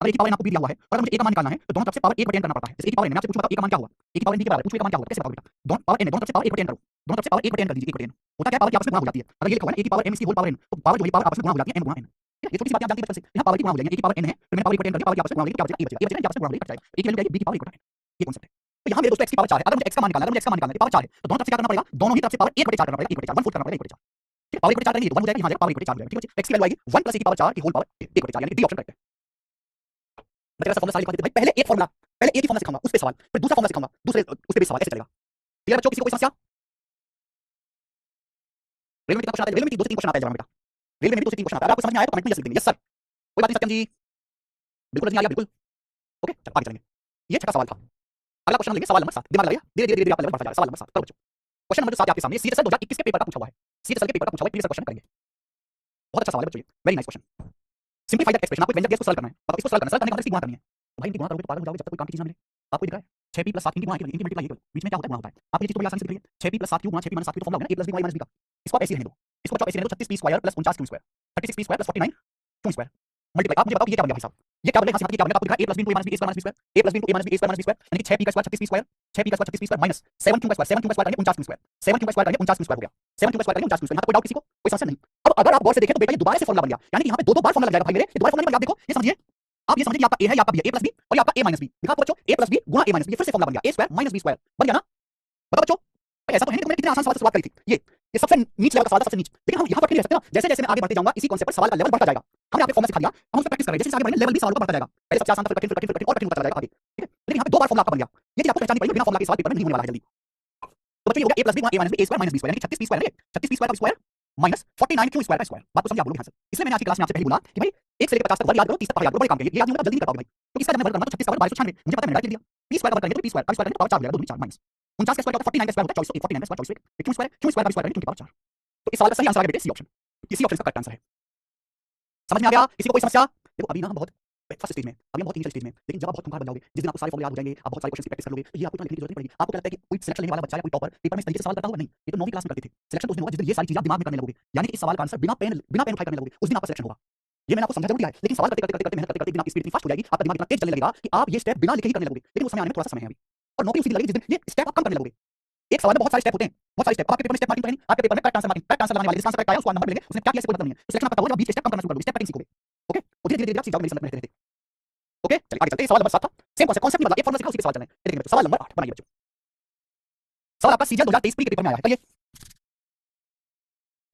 Speaker 1: अगर a की पावर n आपको b दिया हुआ है और अगर मुझे a का मान निकालना है तो दोनों तरफ से पावर 1/n करना पड़ता है, जैसे a की पावर n मैं आपसे पूछूं बताओ a का मान क्या हुआ, a की पावर n b के बराबर, पूछो a का मान क्या होगा, कैसे बताओ बेटा, दोनों पावर n है, दोनों तरफ से पावर 1/n करो, दोनों तरफ से पावर 1/n कर दीजिए, 1/n होता क्या है, पावर की आपस में गुणा हो जाती है, अगर ये लिखा हुआ है a की पावर m इसकी होल पावर n, तो पावर जो है पावर आपस में गुणा हो जाती है m गुणा n, ठीक है, ये छोटी सी बात आप जानते हैं बचपन से, यहाँ पावर की गुणा हो जाएगी, a की पावर n है फिर मैंने पावर 1/n कर दिया, पावर की आपस में गुणा हो जाएगी, क्या बचेगा, a बचेगा, a आपस में गुणा हो जाएगी, कट जाएगा, a की वैल्यू क्या है b की पावर 1/n, ये कॉन्सेप्ट है। तो यहाँ मेरे दोस्तों x की पावर 4 है, अगर मुझे x का मान निकालना है, अगर मुझे x का मान निकालना है, पावर 4 है, तो दोनों तरफ से क्या करना पड़ेगा, दोनों ही तरफ से पावर 1/4 करना पड़ेगा, 1/4 1/4 करना पड़ेगा, 1/4, ठीक है, पावर 1/4 करेंगे तो 1 हो जाएगा, यहाँ जाएगा पावर 1/4 हो जाएगा, ठीक है, x की वैल्यू आएगी 1 प्लस a की पावर 4 की होल पावर 1/4, यानी डी ऑप्शन करेक्ट है। मैं तेरा फॉर्मूला सारे लिखवा देते भाई, पहले एक फॉर्मूला, पहले एक ही फॉर्मूला सिखाऊंगा, उस पे सवाल, फिर दूसरा फॉर्मूला सिखाऊंगा, दूसरे उस पे भी सवाल, ऐसे चलेगा। क्लियर बच्चों, किसी को कोई समस्या? रेलवे में कितना क्वेश्चन आता है, रेलवे में 2 से 3 क्वेश्चन आता है जरा बेटा, रेलवे में 2 से 3 क्वेश्चन आता है, अगर आपको समझ में आया तो कमेंट में यस लिख देंगे, यस सर, कोई बात नहीं सकते जी, बिल्कुल नहीं आया, बिल्कुल ओके चलो आगे चलेंगे। ये छठा सवाल था। अगला क्वेश्चन लेंगे सवाल नंबर 7। दिमाग लगाइए, धीरे धीरे धीरे आपका लेवल बढ़ता जाएगा। सवाल नंबर 7 करो बच्चों। क्वेश्चन नंबर 7 आपके सामने सीएसएल 2021 के पेपर का पूछा हुआ है। सीएसएल के पेपर का पूछा हुआ है, प्रीवियस क्वेश्चन करेंगे। बहुत अच्छा सवाल है बच्चों, ये very nice question. Simplify that expression, आपको व्यंजक दिया, इसको सरल करना है। अब इसको सरल करना है, सरल करने का मतलब इसकी गुणा करनी है। तो भाई इनकी गुणा करोगे तो पागल हो जाओगे, जब तक कोई काम की चीज ना मिले। आपको दिख रहा है 6p + 7 इनकी गुणा है, इनकी मल्टीप्लाई है, बीच में क्या होता है, गुणा होता है। आप ये चीज तो बड़ी आसानी से दिख रही है। 6p + 7 क्यूब गुणा 6p - 7 क्यूब फॉर्मूला होगा ना, a + b y - b का। इसको आप ऐसे ही रहने दो, इसको बच्चों ऐसे रहने दो। 36p² + 49q², 36p² + 49 q²। Multiply, आप मुझे बताओ ये क्या बन गया भाई साहब, ये क्या बनेगा? ये क्या बनेगा? आपको दिख रहा है a + b * a - b a² - b², a + b * a - b a² - b², यानी कि 6p² 36p² 6p² 36p² minus 7q² 7q² करेंगे 49q², 7q² करेंगे 49q² हो गया, 7q² करेंगे 49q²। यहाँ कोई डाउट किसी को? कोई समस्या नहीं। अब अगर आप गौर से देखें तो बेटा ये दोबारा से फॉर्मूला बन गया, यानी कि यहाँ पे दो बार फॉर्मूला लग जाएगा भाई मेरे। ये दोबारा फॉर्मूला आप देखो, ये समझिए, आप ये समझिए, ये आपका a है, ये आपका b है, a + b और ये आपका a - b। दिखा बच्चों, a + b गुणा a - b, ये फिर से फॉर्मूला बन गया, a² - b² बन गया ना। बताओ बच्चों, भाई ऐसा तो है नहीं कि मैंने कितने आसान सवाल से शुरुआत करी थी। ये सबसे नीच लेवल का सवाल था, सबसे नीच। लेकिन हम यहाँ पर नहीं रह सकते ना, जैसे जैसे मैं आगे बढ़ते जाऊंगा इसी कॉन्सेप्ट पर सवाल का लेवल बढ़ता जाएगा। हमने यहाँ पे फॉर्मूला सिखा दिया, हम उस पर प्रैक्टिस कर रहे हैं, जैसे आगे बढ़ेंगे लेवल भी सवालों का बढ़ता जाएगा। पहले सबसे आसान था, फिर कठिन, फिर कठिन, फिर कठिन और कठिन होता चला जाएगा आगे, ठीक है। लेकिन यहाँ पे दो बार फॉर्मूला आपका बन गया, ये चीज आपको पहचाननी पड़ेगी, बिना फॉर्मूला के सवाल पेपर में नहीं होने वाला है जल्दी। तो बच्चों ये हो गया a + b गुणा a - b a² - b², यानी कि 36p² है, 36p² का स्क्वायर माइनस 49q² का स्क्वायर। बात को समझिए आप लोग ध्यान से। इसलिए मैंने आज की क्लास में आपसे पहले बोला कि भाई 1 से लेकर 50 तक वर्ग याद करो, 30 तक याद करो, बड़े काम के ये याद नहीं होगा जल्दी नहीं कर पाओगे भाई। तो इसका जब मैं वर्ग करूंगा तो 36 का वर्ग 2296, मुझे पता है मैंने डायरेक्ट लिख दिया। p² का वर्ग करेंगे तो p² का स्क्वायर करेंगे तो पावर 4 हो जाएगा, 2 × 4 माइनस 49 का स्क्वायर होता है 49 का स्क्वायर होता है 24, 49 का स्क्वायर 24, q² का स्क्वायर करेंगे 2 × पावर 4। तो इस सवाल का सही आंसर आ गया बेटे सी ऑप्शन। इसी ऑप्शन का करेक्ट आंसर है। समझ में आ गया? किसी को कोई समस्या? देखो अभी ना हम बहुत फर्स्ट स्टेज में, अभी हम बहुत इनिशियल स्टेज में, लेकिन जब आप बहुत खूंखार बन जाओगे, जिस दिन आपको सारे फॉर्मूले याद हो जाएंगे, आप बहुत सारे क्वेश्चन की प्रैक्टिस कर लोगे, तो ये आपको इतना लिखने की जरूरत नहीं पड़ेगी। आपको क्या लगता है कि कोई सिलेक्शन लेने वाला बच्चा या कोई टॉपर पेपर में इस तरीके से सवाल करता होगा? नहीं, ये तो 9वीं क्लास में करते थे। सिलेक्शन तो उस दिन होगा जिस दिन ये सारी चीजें आप दिमाग में करने लगोगे, यानी कि इस सवाल का आंसर बिना पेन उठाए करने लगोगे, उस दिन आपका सिलेक्शन होगा। ये मैंने आपको समझा जरूर दिया है, लेकिन सवाल करते करते करते मेहनत करते करते दिन आपकी स्पीड इतनी फास्ट हो जाएगी, आपका दिमाग इतना तेज चलने लगेगा कि आप ये स्टेप बिना लिखे ही करने लगोगे। लेकिन उस समय आने में थोड़ा सा समय है अभी, और नौकरी उसी दिन लगेगी जिस दिन ये स्टेप आप कम करने लगोगे। एक सवाल में बहुत सारे स्टेप होते हैं, बहुत सारे स्टेप। आपके पेपर में स्टेप मार्किंग तो है नहीं, आपके पेपर में correct answer marking, correct answer लगाने वाले जिसका आंसर करेक्ट आया उसको नंबर मिलेंगे, उसने क्या किया इससे कोई मतलब नहीं है। तो सिलेक्शन आपका होगा, बीच के स्टेप कम करना शुरू कर दो, स्टेप कटिंग सीखोगे। ओके, और धीरे धीरे आप सीख जाओगे मेरी समझ में रहते रहते। ओके चलिए आगे चलते हैं। सवाल नंबर 7 था, सेम कॉन्सेप्ट नहीं बदला, एक फॉर्मूला सीखा उसी पे सवाल चल रहे हैं। ये देखिए बच्चों, सवाल नंबर 8 बनाइए बच्चों। सवाल आपका सीजीएल 2023 प्री के पेपर में आया है, बताइए।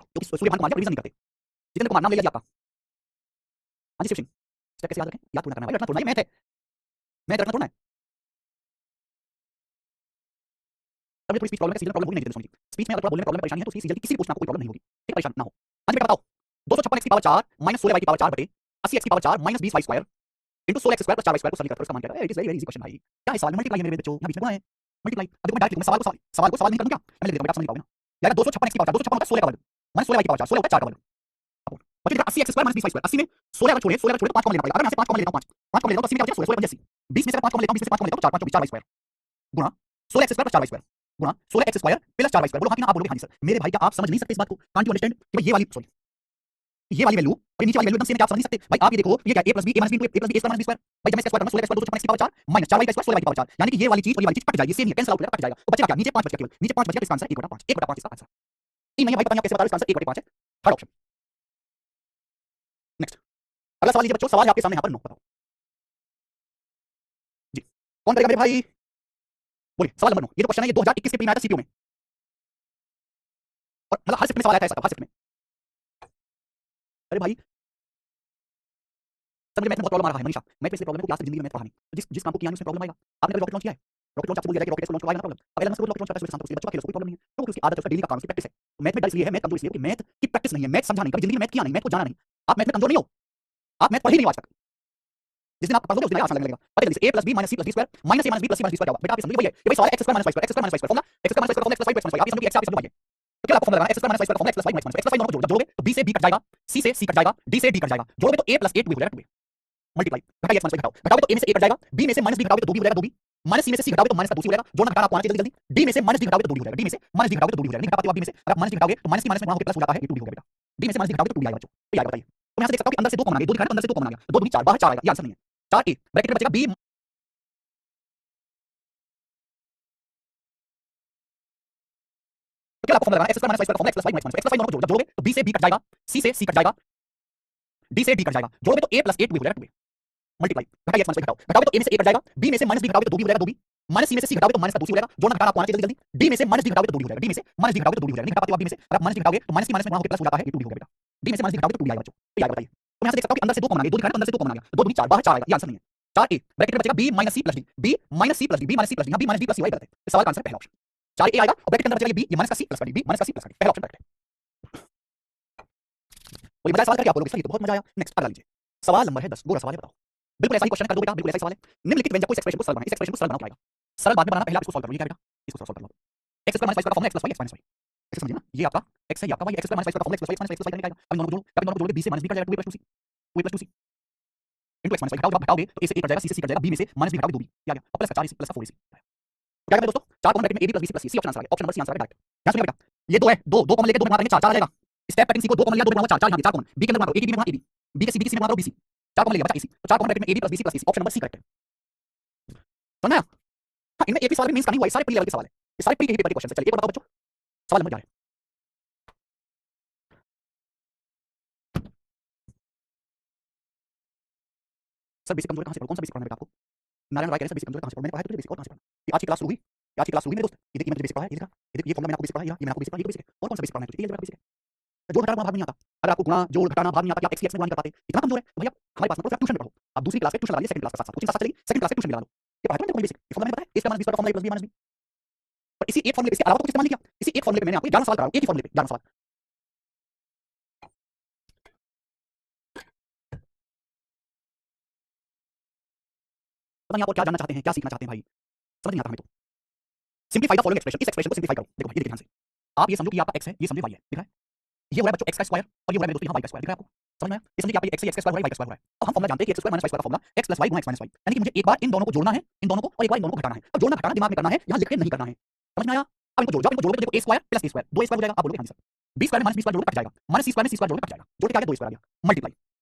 Speaker 1: क्योंकि सूर्यभान को मान लिया, रिवीजन नहीं करते। जितेंद्र कुमार नाम ले लिया आपका। हाँ जी शिव सिंह, स्टेप कैसे याद रखें? याद पूरा करना है भाई, रटना थोड़ा, ये मैथ है, मैथ रटना थोड़ा है। तब थोड़ी स्पीच प्रॉब्लम है, सीजन प्रॉब्लम होगी नहीं देते स्पीच में। अगर थोड़ा बोलने में प्रॉब्लम परेशानी है तो उसकी सीजन की किसी भी पोस्ट में आपको प्रॉब्लम नहीं होगी, ठीक, परेशान ना हो। हाँ जी बेटा बताओ, 256x की पावर 4 माइनस 16y की पावर 4 बटे 80x की power 4 minus 20y² into 16x² + 4y² को सरलीकृत करो, इसका मान क्या है? It is very easy question भाई। क्या है सवाल? मल्टीप्लाई है मेरे बच्चों, यहाँ बीच में गुणा है, मल्टीप्लाई। अब देखो मैं डायरेक्ट लिखूंगा सवाल को सवाल नहीं करूं क्या, मैं लिख देता हूं बेटा, समझ नहीं पाओगे ना। यार 256x की पावर 4, 256 होता है 16 का वर्ग माइनस 16y की पावर 4, 16 होता है 4 का वर्ग। अब बच्चों देखो 80x² माइनस 20y², 80 में 16 अगर छोड़े तो 5 कॉमन लेना पड़ेगा। अगर मैं यहाँ से 5 कॉमन लेता हूं, 5 कॉमन लेता हूं तो 80 में क्या बचेगा? 16 16 85। 20 में से 5 कॉमन लेता हूं, 20 में से 5 कॉमन लेता हूं, 4 5 24 4y² गुणा 16x² + 4y² गुणा 16x² + 4y²। बोलो हाँ कि ना? आप बोलोगे हाँ जी सर। मेरे भाई क्या आप समझ नहीं सकते इस बात को? कांट यू अंडरस्टैंड कि भाई ये वाली सॉरी ये वाली वैल्यू और नीचे वाली वैल्यू एकदम सेम है, क्या आप समझ नहीं सकते? भाई आप ये देखो, ये क्या है? a + b a - b * a + b a² - b²। भाई जब मैं इसका स्क्वायर करूंगा 16x² 256 की पावर 4 माइनस 4y² 16y की पावर 4, यानी कि ये वाली चीज और ये वाली चीज कट जाएगी, सेम ही है, कैंसिल आउट हो जाएगा, कट जाएगा। तो बचेगा क्या? नीचे 5 बच गया, केवल नीचे 5 बच गया, तो इसका आंसर 1/5 1/5 इसका आंसर। तीन नहीं है भाई, पता नहीं आप कैसे बता रहे हो, इसका आंसर 1/5 है, थर्ड ऑप्शन। नेक्स्ट अगला सवाल लीजिए बच्चों, सवाल है आपके सामने यहाँ पर 9, बताओ जी कौन करेगा मेरे भाई? बोलिए सवाल नंबर 9। ये जो क्वेश्चन है ये 2021 के पेपर में आया था सीपीयू में, और मतलब हर शिफ्ट में सवाल आया था ऐसा, हर शिफ्ट में। अरे भाई सर मुझे मैथ में बहुत प्रॉब्लम आ रहा है मनीषा, मैथ में इसलिए प्रॉब्लम है क्लास की जिंदगी में मैथ पढ़ा नहीं, जिस काम को किया नहीं उसमें प्रॉब्लम आएगा। आपने कभी रॉकेट लॉन्च किया है? रॉकेट लॉन्च आपसे बोल दिया जाएगा कि रॉकेट लॉन्च करवाएगा ना, प्रॉब्लम। अब एलन मस्क रॉकेट लॉन्च करता है सुबह शाम, तो बच्चों का खेल, कोई प्रॉब्लम नहीं है, क्योंकि उसकी आदत है, उसका डेली का काम, उसकी प्रैक्टिस है। तो मैथ में डर इसलिए है, मैथ कमजोर इसलिए कि मैथ की प्रैक्टिस नहीं है, मैथ समझा नहीं, कभी जिंदगी में मैथ किया नहीं, मैथ को जाना नहीं। आप मैथ में कमजोर नहीं हो, आप मैथ पढ़े नहीं आज तक। जिस दिन आप पढ़ोगे उस दिन आसान लगने लगेगा। पता है a + b - c + d² minus a - b + c + d² क्या होगा? बेटा आप समझिए, वही है ये भाई सवाल है, x² - y² x² - y² formula x² - y² formula x + y x + y। आप समझिए x आप समझिए, तो क्या आपको फॉर्मूला लगाना है? x² - y² formula x + y x + y दोनों को जोड़ोगे तो b से b कट जाएगा, c से c कट जाएगा, d से d कट जाएगा, जोड़ोगे तो a + 8 हो जाएगा, 2 मल्टीप्लाई घटाइए x - y घटाओ, घटाओगे तो a में से a कट जाएगा, b में से -b घटाओगे तो 2b हो जाएगा, 2b माइनस c में से c घटाओगे तो माइनस का 2c हो जाएगा, जोड़ना घटाना आपको आना चाहिए जल्दी जल्दी। d में से -d घटाओगे तो 2d हो जाएगा, d में से -d घटाओगे तो 2d हो जाएगा, नहीं घटा पाते हो आप d में से, अगर -d घटाओगे तो माइनस की माइनस में वहां होकर प्लस हो जाता है, ये 2d हो गया बेटा। d में से -d घटाओगे तो 2d आएगा बच्चों, तो आएगा बताइए। तो मैं यहां से देख सकता हूं कि अंदर से 2 कॉमन आ गया, 2 दिखा रहा है, अंदर से 2 कॉमन आ गया, 2 दूनी 4, बाहर 4 आएगा, ये आंसर नहीं है। 4a ब्रैकेट में बचेगा b, तो क्या आपको फॉर्मूला लगाना है? x² - y² formula x + y x + y दोनों को जोड़ोगे तो b से b कट जाएगा, c से c कट जाएगा, d से d कट जाएगा, जोड़ोगे तो a + 8 हो जाएगा, 2 मल्टीप्लाई घटाइए x - y घटाओ, घटाओगे तो a में से a कट जाएगा, b में से -b घटाओगे तो 2b हो जाएगा, 2b माइनस c में से c घटाओगे तो माइनस का 2c हो जाएगा, जोड़ना घटाना आपको आना चाहिए जल्दी जल्दी। d में से -d घटाओगे तो 2d हो जाएगा, d में से -d घटाओगे तो 2d हो जाएगा, नहीं घटा पाते हो आप d में से, अगर -d घटाओगे तो माइनस की माइनस में वहां होकर प्लस हो जाता है, ये 2d हो गया बेटा। d में से -d घटाओगे तो 2d आएगा बच्चों, तो आएगा बताइए। तो मैं यहां से देख सकता हूं कि अंदर से 2 कॉमन आ गए, 2 दिखा रहा है, अंदर से 2 कॉमन आ गया, 2 दूनी 4, बाहर 4 आएगा, ये आंसर नहीं है। 4a ब्रैकेट में बचेगा b - c + d, b - c + d, b - c + d, यहां b - d + c गलत है, इस सवाल का आंसर पहला ऑप्शन 4a आएगा, और ब्रैकेट के अंदर बचेगा ये b, ये -c + d, b - c + d, पहला ऑप्शन करेक्ट है। कोई मजा सवाल करके आप बोलोगे सर ये तो बहुत मजा आया। नेक्स्ट अगला लीजिए, सवाल नंबर है 10, गोरा सवाल है, बताओ बिल्कुल ऐसा ही क्वेश्चन कर दो बेटा, बिल्कुल ऐसा ही सवाल है। निम्नलिखित व्यंजक को इस एक्सप्रेशन को सरल बनाएं, इस एक्सप्रेशन को सरल बनाना क्या आएगा? सरल बाद में बनाना, पहले आप इसको सॉल्व कर लो। ये क्या बेटा, इसको सॉल्व कर लो। x square minus y square का formula x plus y, x minus y। इसे समझिए ना, ये आपका x है, ये आपका y है। x square minus y square का formula x plus y, x minus y करने का आएगा। अब इन दोनों को जोड़ो, अब इन दोनों को जोड़ोगे, b से माइनस b कट जाएगा, 2a plus 2c, 2a plus 2c into x minus y। घटाओ, जब आप घटाओगे तो a से a कट जाएगा, c से c कट जाएगा, b में से माइनस b घटाओगे 2b, ये आ गया। और प्लस का 4ac प्लस का 4ac। तो क्या करें दोस्तों, 4 कॉमन ब्रैकेट में ab plus bc plus c, option answer आ गया। ऑप्शन नंबर सी आंसर है डायरेक्ट। ध्यान सुनिए बेटा, ये दो है, दो कॉमन लेके दो में गुणा करेंगे, 4 आ जाएगा। स्टेप कटिंग सी को 2 कॉमन लिया, 2 में गुणा 4 यहाँ 4 कॉमन, b के अंदर गुणा करो, a की b में गुणा ab, b के c, b के c में गुणा करो bc, 4 कॉमन लेगा बचा ac। तो 4 कॉमन ब्रैकेट में ab plus bc plus c, option number C correct है। समझ में आया? हाँ, इनमें एक भी सवाल भी मींस का नहीं हुआ, सारे प्री लेवल के सवाल है, ये सारे प्री के ही पेपर के क्वेश्चन है। चलिए एक बताओ बच्चों, सवाल नंबर क्या है? सर बेसिक कमजोर कहां से पढ़ो, कौन सा बेसिक पढ़ना है बेटा आपको? नारायण राय कह रहे हैं सर बेसिक कमजोर कहां से पढ़ो? मैंने पढ़ाया तुझे बेसिक, और कहां से पढ़ना? ये आज की क्लास शुरू हुई, ये आज की क्लास शुरू हुई मेरे दोस्त। ये देखिए मैंने बेसिक पढ़ाया, ये देखा, ये फॉर्मूला मैंने आपको बेसिक पढ़ाया, ये मैंने आपको बेसिक पढ़ाया, ये बेसिक है। और कौन सा बेसिक पढ़ना है तुझे? ये बेसिक है। जोड़ घटाना भाग नहीं आता, अगर आपको गुणा जोड़ घटाना भाग नहीं आता कि आप x की x में गुणा नहीं कर पाते, इतना कमजोर है तो भैया हमारे पास मतलब ट्यूशन में पढ़ो। आप दूसरी क्लास में ट्यूशन लगा लीजिए, सेकंड क्लास के साथ साथ, कोचिंग साथ चलेगी, सेकंड क्लास में ट्यूशन लगा लो। ये पढ़ाया तुमने बेसिक, ये फॉर्मूला मैंने बताया, a square minus b square का formula a plus b minus b। और इसी एक फॉर्मूले, इसके अलावा तो कुछ इस्तेमाल नहीं किया, इसी एक फॉर्मूले पे मैंने आपको 11 सवाल कराऊं, एक ही फॉर्मूले पे 11 सवाल। पता नहीं आप और क्या जानना चाहते हैं, क्या सीखना चाहते हैं भाई, समझ नहीं आता हमें तो। सिंप्लीफाई द फॉलोइंग एक्सप्रेशन, इस एक्सप्रेशन को सिंप्लीफाई करो। देखो ये देखिए ध्यान से, आप ये समझो कि आपका x है, ये समझो y है, ठीक है? ये हो रहा है बच्चों x का स्क्वायर, और ये हो रहा है मेरे दोस्तों यहाँ y का स्क्वायर, दिख रहा है आपको? समझ में आया? ये समझिए कि आपका x है, x का स्क्वायर हो रहा है, y का स्क्वायर हो रहा है। अब हम फॉर्मूला जानते हैं कि x square minus y square का फॉर्मूला x प्लस y गुणा x माइनस y, यानी कि मुझे एक बार इन दोनों को जोड़ना है, इन दोनों को, और एक बार इन दोनों को घटाना है। अब जोड़ना घटाना दिमाग में करना है, यहाँ लिख के नहीं करना है। समझ में आया? अब इनको जोड़ो, जब इनको जोड़ोगे तो देखो a square plus a square, 2a square हो जाएगा। आप बोलोगे हाँ जी sir, b square minus b square जोड़ो कट जाएगा, माइनस c स्क्वायर में c स्क्वायर जोड़ो कट जाएगा, जोड़ के आ गया 2 स्क्वायर आ गया, मल्टीप्लाई।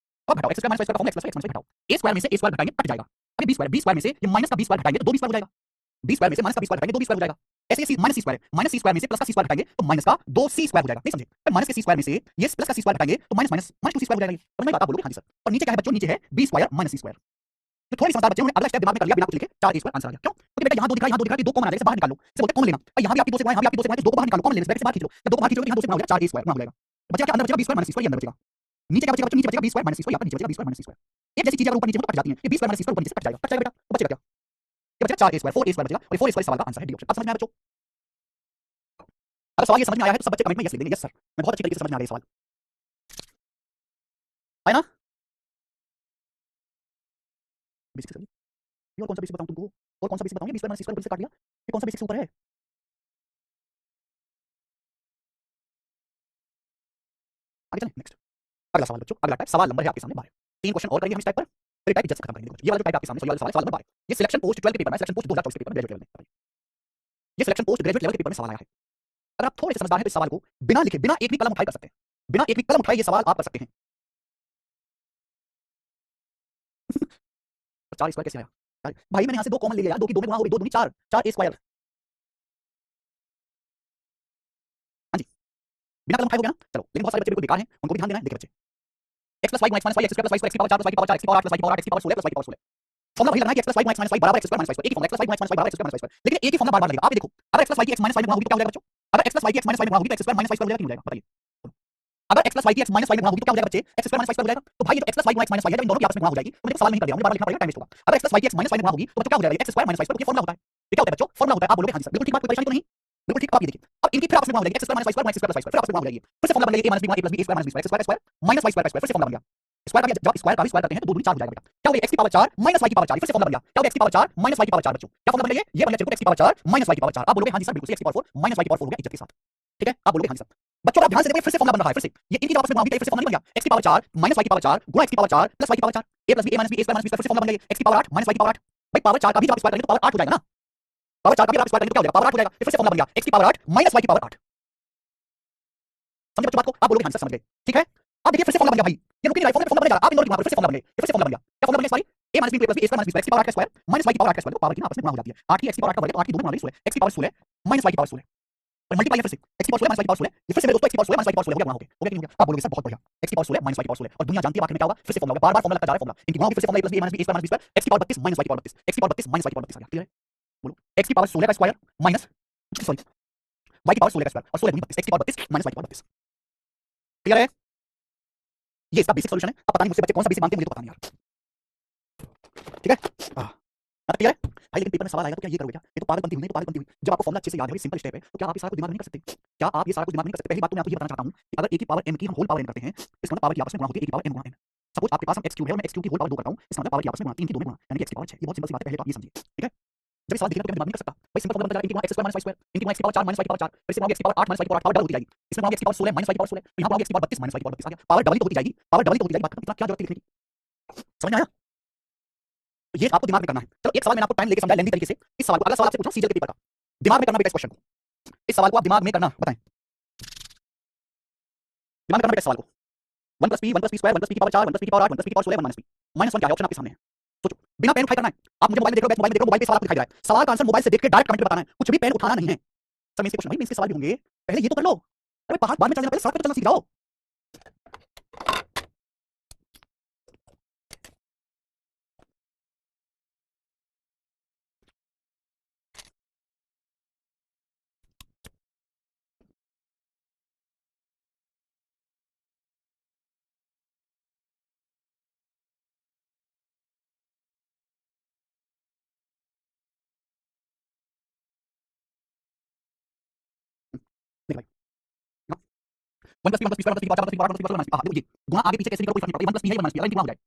Speaker 1: अब घटाओ, x square minus y square का formula x plus y, x minus y घटाओ, a स्क्वायर में से a स्क्वायर घटाएंगे कट जाएगा। अभी b स्क्वायर में से ये माइनस का b स्क्वायर घटाएंगे तो 2b स्क्वायर हो जाएगा, b स्क्वायर में से माइनस का b स्क्वायर घटाएंगे 2b स्क्वायर हो जाएगा। ऐसे ये माइनस c स्क्वायर है, माइनस c स्क्वायर में से प्लस का c स्क्वायर घटाएंगे तो माइनस का 2c स्क्वायर हो जाएगा। नहीं समझे? फिर माइनस के c स्क्वायर में से ये प्लस का c स्क्वायर घटाएंगे तो minus minus minus 2c square हो जाएगा। समझ में आता? बोलोगे हाँ जी सर। और नीचे क्या है बच्चों? नीचे है b square minus c square. तो थोड़ी समझदार बच्चे उन्होंने अगला स्टेप दिमाग में कर लिया, बिना कुछ लिखे 4a स्क्वायर आंसर आ गया। क्यों? क्योंकि बेटा यहाँ 2 दिख रहा है, यहाँ 2 दिख रहा है, 2 कॉमन आ जाएगा, बाहर निकाल लो, इसे बोलते हैं कॉमन लेना। और यहाँ भी आपकी 2 से गुणा, यहाँ भी आपकी 2 से गुणा, 2 को बाहर निकालो, कॉमन लेने से बाहर खींच लो। जब 2 को बाहर खींचोगे यहाँ 2 से गुणा हो जाएगा, 4a स्क्वायर गुणा हो जाएगा। बच्चा क्या अंदर बचेगा b square minus c square, ये अंदर बचेगा। नीचे क्या बचेगा बच्चों? नीचे बचेगा b square minus c square, यहाँ पर नीचे बचेगा b square minus c square. एक जैसी चीजें अगर ऊपर नीचे हो तो कट जाती हैं, ये b square minus c square ऊपर नीचे कट जाएगा, कट जाएगा बेटा। तो बचेगा क्या? ये बचेगा 4a स्क्वायर, 4a स्क्वायर बचेगा, और 4a स्क्वायर सवाल का आंसर है डी ऑप्शन। अब समझ में आया बच्चों? अगर सवाल ये समझ में आया है तो सब बच्चे कमेंट में यस लिख देंगे, यस सर मैं बहुत अच्छी तरीके से समझ में आ गया सवाल। है ना? बेसिक समझिए। ये और कौन सा बेसिक बताऊं तुमको? और कौन सा बेसिक बताऊं? b square minus c square ऊपर से काट दिया, ये कौन सा बेसिक से ऊपर है? आगे चलें नेक्स्ट। अगला सवाल बच्चों, अगला टाइप, सवाल नंबर है आपके सामने 12। 3 क्वेश्चन और करेंगे हम इस टाइप पर, फिर टाइप जल्द से खत्म करेंगे। ये वाला टाइप आपके सामने, सवाल सवाल नंबर 12। ये सिलेक्शन पोस्ट 12 के पेपर में, सिलेक्शन पोस्ट 2024 के पेपर में, ग्रेजुएट लेवल में। ये सिलेक्शन पोस्ट ग्रेजुएट लेवल के पेपर में सवाल आया है। अगर आप थोड़े से समझदार हैं तो इस सवाल को बिना लिखे, बिना एक भी कलम उठाए कर सकते हैं, बिना एक भी कलम उठाए ये सवाल आप कर सकते हैं। तो 4 स्क्वायर कैसे आया भाई? मैंने यहाँ से 2 कॉमन ले लिया, 2 की 2 में गुणा हो गई, 2 दूनी 4, 4 a स्क्वायर। हाँ जी, बिना कलम उठाए हो गया ना? चलो, लेकिन बहुत सारे बच्चे बिल्कुल बेकार हैं, उनको भी ध्यान देना है। देखिए बच्चे, x plus y minus y x square plus y square x की पावर 4 प्लस y की पावर 4 x की पावर 8 प्लस y की पावर 8 x की पावर 16 प्लस y की पावर 16। फॉर्मूला वही लगना है कि x plus y minus y बराबर x square minus y square, एक ही formula x plus y minus y बराबर x square minus y square. लेकिन एक ही फॉर्मूला बार-बार लगेगा। आप ये देखो, अगर x प्लस y की x माइनस y में गुणा होगी तो क्या हो जाएगा बच्चों? अगर x प्लस y की x माइनस y में गुणा होगी तो x square minus y square हो जाएगा, क्या हो जाएगा बताइए? अगर x प्लस y की x माइनस y में गुणा होगी तो क्या हो जाएगा बच्चे? x square minus y square हो जाएगा। तो भाई ये तो x प्लस y गुणा x माइनस y है, जब इन दोनों की आपस में गुणा हो जाएगी तो मुझे सवाल नहीं कर दिया, मुझे बार-बार लिखना पड़ेगा, टाइम वेस्ट होगा। अगर x प्लस y की x माइनस y में गुणा होगी तो बच्चों क्या हो जाएगा? x square minus y square, ये फॉर्मूला होता है। ये क्या होता है बच्चों? फॉर्मूला होता है। आप बोलोगे हाँ जी सर, बिल्कुल ठीक बात, कोई परेशानी तो नहीं? बिल्कुल ठीक। आप ये देखिए, अब इनकी फिर आपस में गुणा हो जाएगी, x square minus y square minus x square plus y square, फिर आपस में गुणा हो जाएगी, फिर से फॉर्मूला बन जाएगा a माइनस b गुणा a plus b, a square minus b square, x square square minus y square square, फिर से फॉर्मूला बन गया। स्क्वायर का जब स्क्वायर का भी स्क्वायर करते हैं तो 2 दूनी 4 हो जाएगा बेटा। क्या हो गया? x की पावर 4 माइनस y की पावर 4, फिर से फॉर्मूला बन गया। क्या हो गया? x की पावर 4 माइनस y की पावर 4 बच्चों, क्या फॉर्मूला बन गया? ये बन गया x की पावर 4 माइनस y की पावर 4। आप बोलोगे हाँ जी सर, बिल्कुल x की पावर 4 माइनस y की पावर 4 हो गया इज्जत के साथ, ठीक है? आप बोलोगे हाँ जी सर। बच्चों आप ध्यान से देखो, फिर से फॉर्मूला बन रहा है, फिर से ये इनकी आपस में गुणा होगी, फिर से फॉर्मूला बन गया। x की पावर 4 माइनस y की पावर 4 गुणा x की पावर 4 प्लस y की power 4, a plus b, a minus b, a square minus b square, फिर से फॉर्मूला बन गया। x की पावर 8 माइनस y की पावर 8, भाई पावर 4 का भी जब आप स्क्वायर करेंगे तो पावर 8 हो जाएगा ना? पावर 4 का भी आप स्क्वायर करेंगे तो क्या हो जाएगा? पावर 8 हो जाएगा। फिर से फॉर्मूला बन गया x की पावर 8 माइनस y की पावर 8। समझे बच्चों बात को? आप बोलोगे हाँ जी सर समझ गए, ठीक है? अब देखिए फिर से फॉर्मूला बन गया भाई, ये रुक नहीं रहा, फॉर्मूला बन गया। आप इन दोनों की फिर से फॉर्मूला बन गया, फिर से फॉर्मूला बन गया। क्या फॉर्मूला बन गया? Sorry, a minus b plus b, a square minus b square, x की पावर 8 का स्क्वायर माइनस y की पावर 8 का स्क्वायर, तो पावर की ना आपस में गुणा हो जाती है। 8 की x की पावर 8 का वर्ग, 8 की 2 में गुणा 16, x की पावर 16 माइनस y की पावर 16, और मल्टीप्लाई है फिर से x की पावर 16 माइनस y की पावर 16, ये फिर से मेरे दोस्तों x की पावर 16 माइनस y की पावर 16 हो गया, गुणा हो गया, हो गया कि नहीं हो गया? आप बोलोगे सर बहुत बढ़िया, x की पावर 16 माइनस y की पावर 16, और दुनिया जानती है आखिर में क्या होगा? फिर से फॉर्मूला, बार-बार फॉर्मूला लगता जा रहा है, फॉर्मूला इनकी गुणा होगी, फिर से formula a plus b, a minus b, a square minus b square, x की पावर 32 माइनस y की पावर 32, x की पावर 32 माइनस y की पावर 32 आ गया। क्लियर है? बोलो, x की पावर 16 का स्क्वायर माइनस, सॉरी, y की पावर 16 का स्क्वायर, और 16 दूनी 32, x की पावर 32 माइनस y की पावर 32। क्लियर है? ये इसका बेसिक सॉल्यूशन है। अब पता नहीं मुझसे बच्चे कौन सा बेसिक मांगते हैं, मुझे तो पता नहीं यार, ठीक है? क्लियर है भाई? लेकिन पेपर में सवाल आएगा तो क्या ये करोगे? क्या ये तो पागलपंती हुई, नहीं तो पागलपंती हुई। जब आपको फॉर्मूला अच्छे से याद है, सिंपल स्टेप है, तो क्या आप ये सारा कुछ दिमाग में नहीं कर सकते? क्या आप ये सारा कुछ दिमाग में नहीं कर सकते? पहली बात तो मैं आपको ये बताना चाहता हूं कि अगर a की पावर m की हम होल पावर n करते हैं, इसका मतलब पावर की आपस में गुणा होती है, a की पावर m गुणा n। सपोज आपके पास हम x क्यूब है और मैं x क्यूब की होल पावर 2 करता हूं, इसका मतलब पावर की आपस में गुणा 3 की 2 में गुणा यानी कि x की पावर 6। ये बहुत सिंपल सी बात है, पहले तो आप ये समझिए, ठीक है। जब ये सवाल दिखेगा तो दिमाग में नहीं कर सकता भाई, सिंपल फॉर्मूला बनता है, x square minus y square into x की पावर 4 माइनस y की पावर 4, फिर से बनाओगे x की पावर 8 माइनस y की पावर 8 पावर डबल होती जाएगी, इसमें बनाओगे x की पावर 16 माइनस y की पावर 16, तो यहां बनाओगे x की पावर 32 माइनस y की पावर 32 आ गया, पावर डबल ही तो होती जाएगी, पावर डबल ही तो होती जाएगी, बात खत्म, इतना क्या जरूरत है लिखने की, समझ में आया? तो ये आपको दिमाग में करना है। चलो एक सवाल मैंने आपको टाइम लेके समझाया लेंदी तरीके से, इस सवाल को अगला सवाल आपसे पूछा सीजल के पेपर का, दिमाग में करना बेटा इस क्वेश्चन को, इस सवाल को आप दिमाग में करना, बताएं दिमाग में करना बेटा इस सवाल को, 1 plus p 1 plus p square 1 plus p की पावर 4 1 प्लस p की पावर 8 1 प्लस p की पावर 16 1 माइनस p, माइनस 1 क्या है ऑप्शन आपके सामने है, सोचो बिना पेन उठाए करना है, आप मुझे मोबाइल में देख रहे हो, मोबाइल में देख रहे हो, मोबाइल पे सवाल आपको दिखाई दे रहा है, सवाल का आंसर मोबाइल से देख के डायरेक्ट कमेंट में बताना है, कुछ भी पेन उठाना नहीं है। सब इसके क्वेश्चन भाई इसके सवाल भी होंगे, पहले ये तो कर लो, अरे पहाड़ बाद में चलना, पहले सड़क पे तो चलना सीख जाओ। देख भाई 1 plus p 1 plus p square 1 plus p की पावर 4 1 प्लस p की पावर 8 1 प्लस p की पावर 1 माइनस p, देखो ये गुणा आगे पीछे कैसे भी करो कोई फर्क नहीं पड़ता, 1 प्लस p है 1 माइनस p है, गुणा हो जाएगा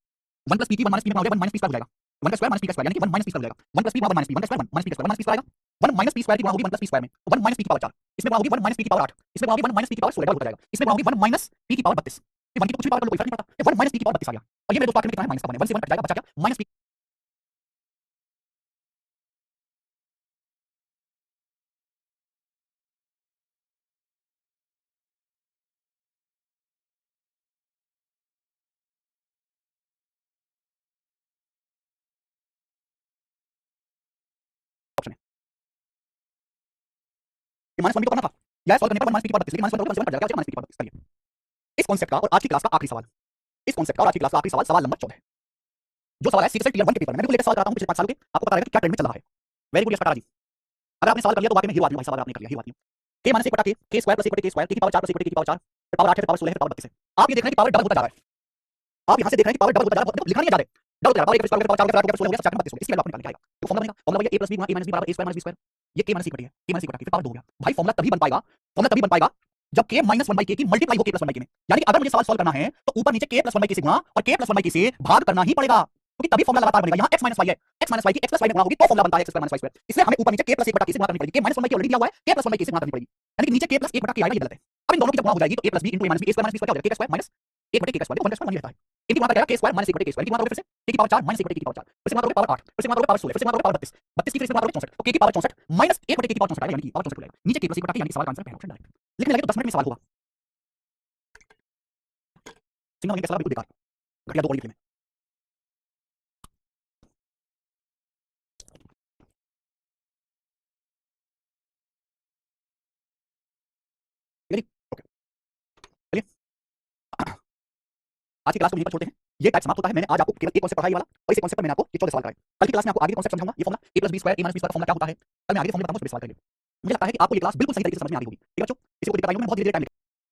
Speaker 1: 1 प्लस p की 1 माइनस p में गुणा हो जाएगा 1 माइनस p स्क्वायर हो जाएगा, 1 का स्क्वायर माइनस p का स्क्वायर यानी कि 1 माइनस p स्क्वायर हो जाएगा, 1 प्लस p 1 माइनस p 1 का स्क्वायर 1 माइनस p का स्क्वायर 1 माइनस p स्क्वायर आएगा, 1 माइनस p स्क्वायर की गुणा होगी 1 प्लस p स्क्वायर में, 1 माइनस p की पावर 4, इसमें गुणा होगी 1 माइनस p की पावर 8, इसमें गुणा होगी 1 माइनस p की पावर 16 डबल होता जाएगा, इसमें गुणा होगी 1 माइनस p की पावर 32, ये 1 की तो कुछ भी पावर कर लो कोई फर्क नहीं पड़ता, ये 1 माइनस p की पावर 32 आ गया, और ये मेरे दोस्त आखिर में कितना है माइनस का बने, 1 से 1 कट जाएगा, बचा क्या माइनस p। ऑप्शन है ये माइनस 1 भी तो करना था, या सॉल्व करने पर 1 माइनस p की पावर 32, लेकिन माइनस 1 करोगे 1 से 1 कट जाएगा, क्या माइनस p की पावर 32 करिए। इस कॉन्सेप्ट का और आज की क्लास का आखिरी सवाल, इस कॉन्सेप्ट का और आज की क्लास का आखिरी सवाल, सवाल नंबर 14, जो सवाल है सीक्वेंस टीयर 1 के पेपर में, मैं बिल्कुल लेटेस्ट सवाल कराता हूं पिछले 5 साल के, आपको पता रहेगा कि क्या ट्रेंड में चल रहा है। वेरी गुड यस जी, अगर आपने सवाल कर लिया तो वाकई में हीरो आदमी भाई, सवाल आपने कर लिया हीरो आदमी। k माइनस 1 बटा k स्क्वायर प्लस 1 बटा k स्क्वायर, k की पावर 4 प्लस 1 बटा k की पावर 4, फिर पावर 8 है, फिर पावर 16 है, फिर पावर 32 है। आप ये देख रहे हैं कि पावर डबल होता जा रहा है, आप यहां से देख रहे हैं कि पावर डबल होता जा रहा है, लिखा नहीं है जा रहा है, डबल होता जा रहा है, पावर 1 स्क्वायर पावर 4 पावर 8 16 हो गया, 4 32 इसकी वैल्यू आपको निकालनी है, तो फॉर्मूला बनेगा, फॉर्मूला ये a + b * a - b = a square minus b square, ये k माइनस 1 बटा k माइनस 1 बटा k, पावर 2 हो गया भाई। फॉर्मूला तभी बन पाएगा, फॉर्मूला तभी बन पाएगा जब k माइनस 1 k की मल्टीप्लाई हो k + 1 k में, यानी कि अगर मुझे सवाल सॉल्व करना है तो ऊपर नीचे k + 1 k से गुणा और k + 1 k से भाग करना ही पड़ेगा, क्योंकि तभी फॉर्मूला लगातार बनेगा। यहां x माइनस y है, x माइनस y की x + y में गुणा होगी तो फॉर्मूला बनता है x square minus y square, इसलिए हमें ऊपर नीचे k + 1 बटा k से गुणा करनी पड़ेगी, k माइनस 1 k ऑलरेडी दिया हुआ है, k + 1 k से गुणा करनी पड़ेगी, यानी कि नीचे k + 1 बटा k आएगा, ये गलत है। अब इन दोनों की जब गुणा हो जाएगी तो a + b * a - b a square minus b square क्या हो जाएगा, k का स्क्वायर माइनस 1 बटे k का स्क्वायर, देखो 1 का स्क्वायर 1 ही रहता है, इनकी गुणा करेगा k स्क्वायर माइनस 1 बटे k स्क्वायर की गुणा करोगे, फिर से k की पावर 4 माइनस 1 बटे k की पावर 4, फिर से गुणा करोगे पावर 8, फिर से गुणा करोगे पावर 16, फिर से गुणा करोगे पावर 32, 32 की फिर से गुणा करोगे 64, तो k की पावर 64 माइनस 1 बटे k की पावर 64 आएगा, यानी कि पावर 64 हो जाएगा, नीचे k + 1 बटा k, यानी कि सवाल का आंसर पहला ऑप्शन डायरेक्ट। लिखने लगे तो 10 मिनट में सवाल होगा, सिंगल का सवाल बिल्कुल बेकार, घटिया दो और लिखने में। ठीक है जी, ओके चलिए आज की क्लास को यहीं पर छोड़ते हैं, ये टाइप समाप्त होता है। मैंने आज आपको केवल एक कॉन्सेप्ट पढ़ाई वाला, और इस कॉन्सेप्ट पर मैंने आपको ये 14 सवाल कराए। कल की क्लास में आपको आगे कॉन्सेप्ट समझाऊंगा, ये formula a + b square a - b square का फॉर्मूला क्या होता है, कल मैं आगे फॉर्मूला बताऊंगा, उस पर सवाल करेंगे। मुझे लगता है कि आपको ये क्लास बिल्कुल सही तरीके से समझ में आ गई होगी, ठीक है बच्चों, किसी को कोई दिक्कत आई हो मैं बहुत धीरे-धीरे टाइम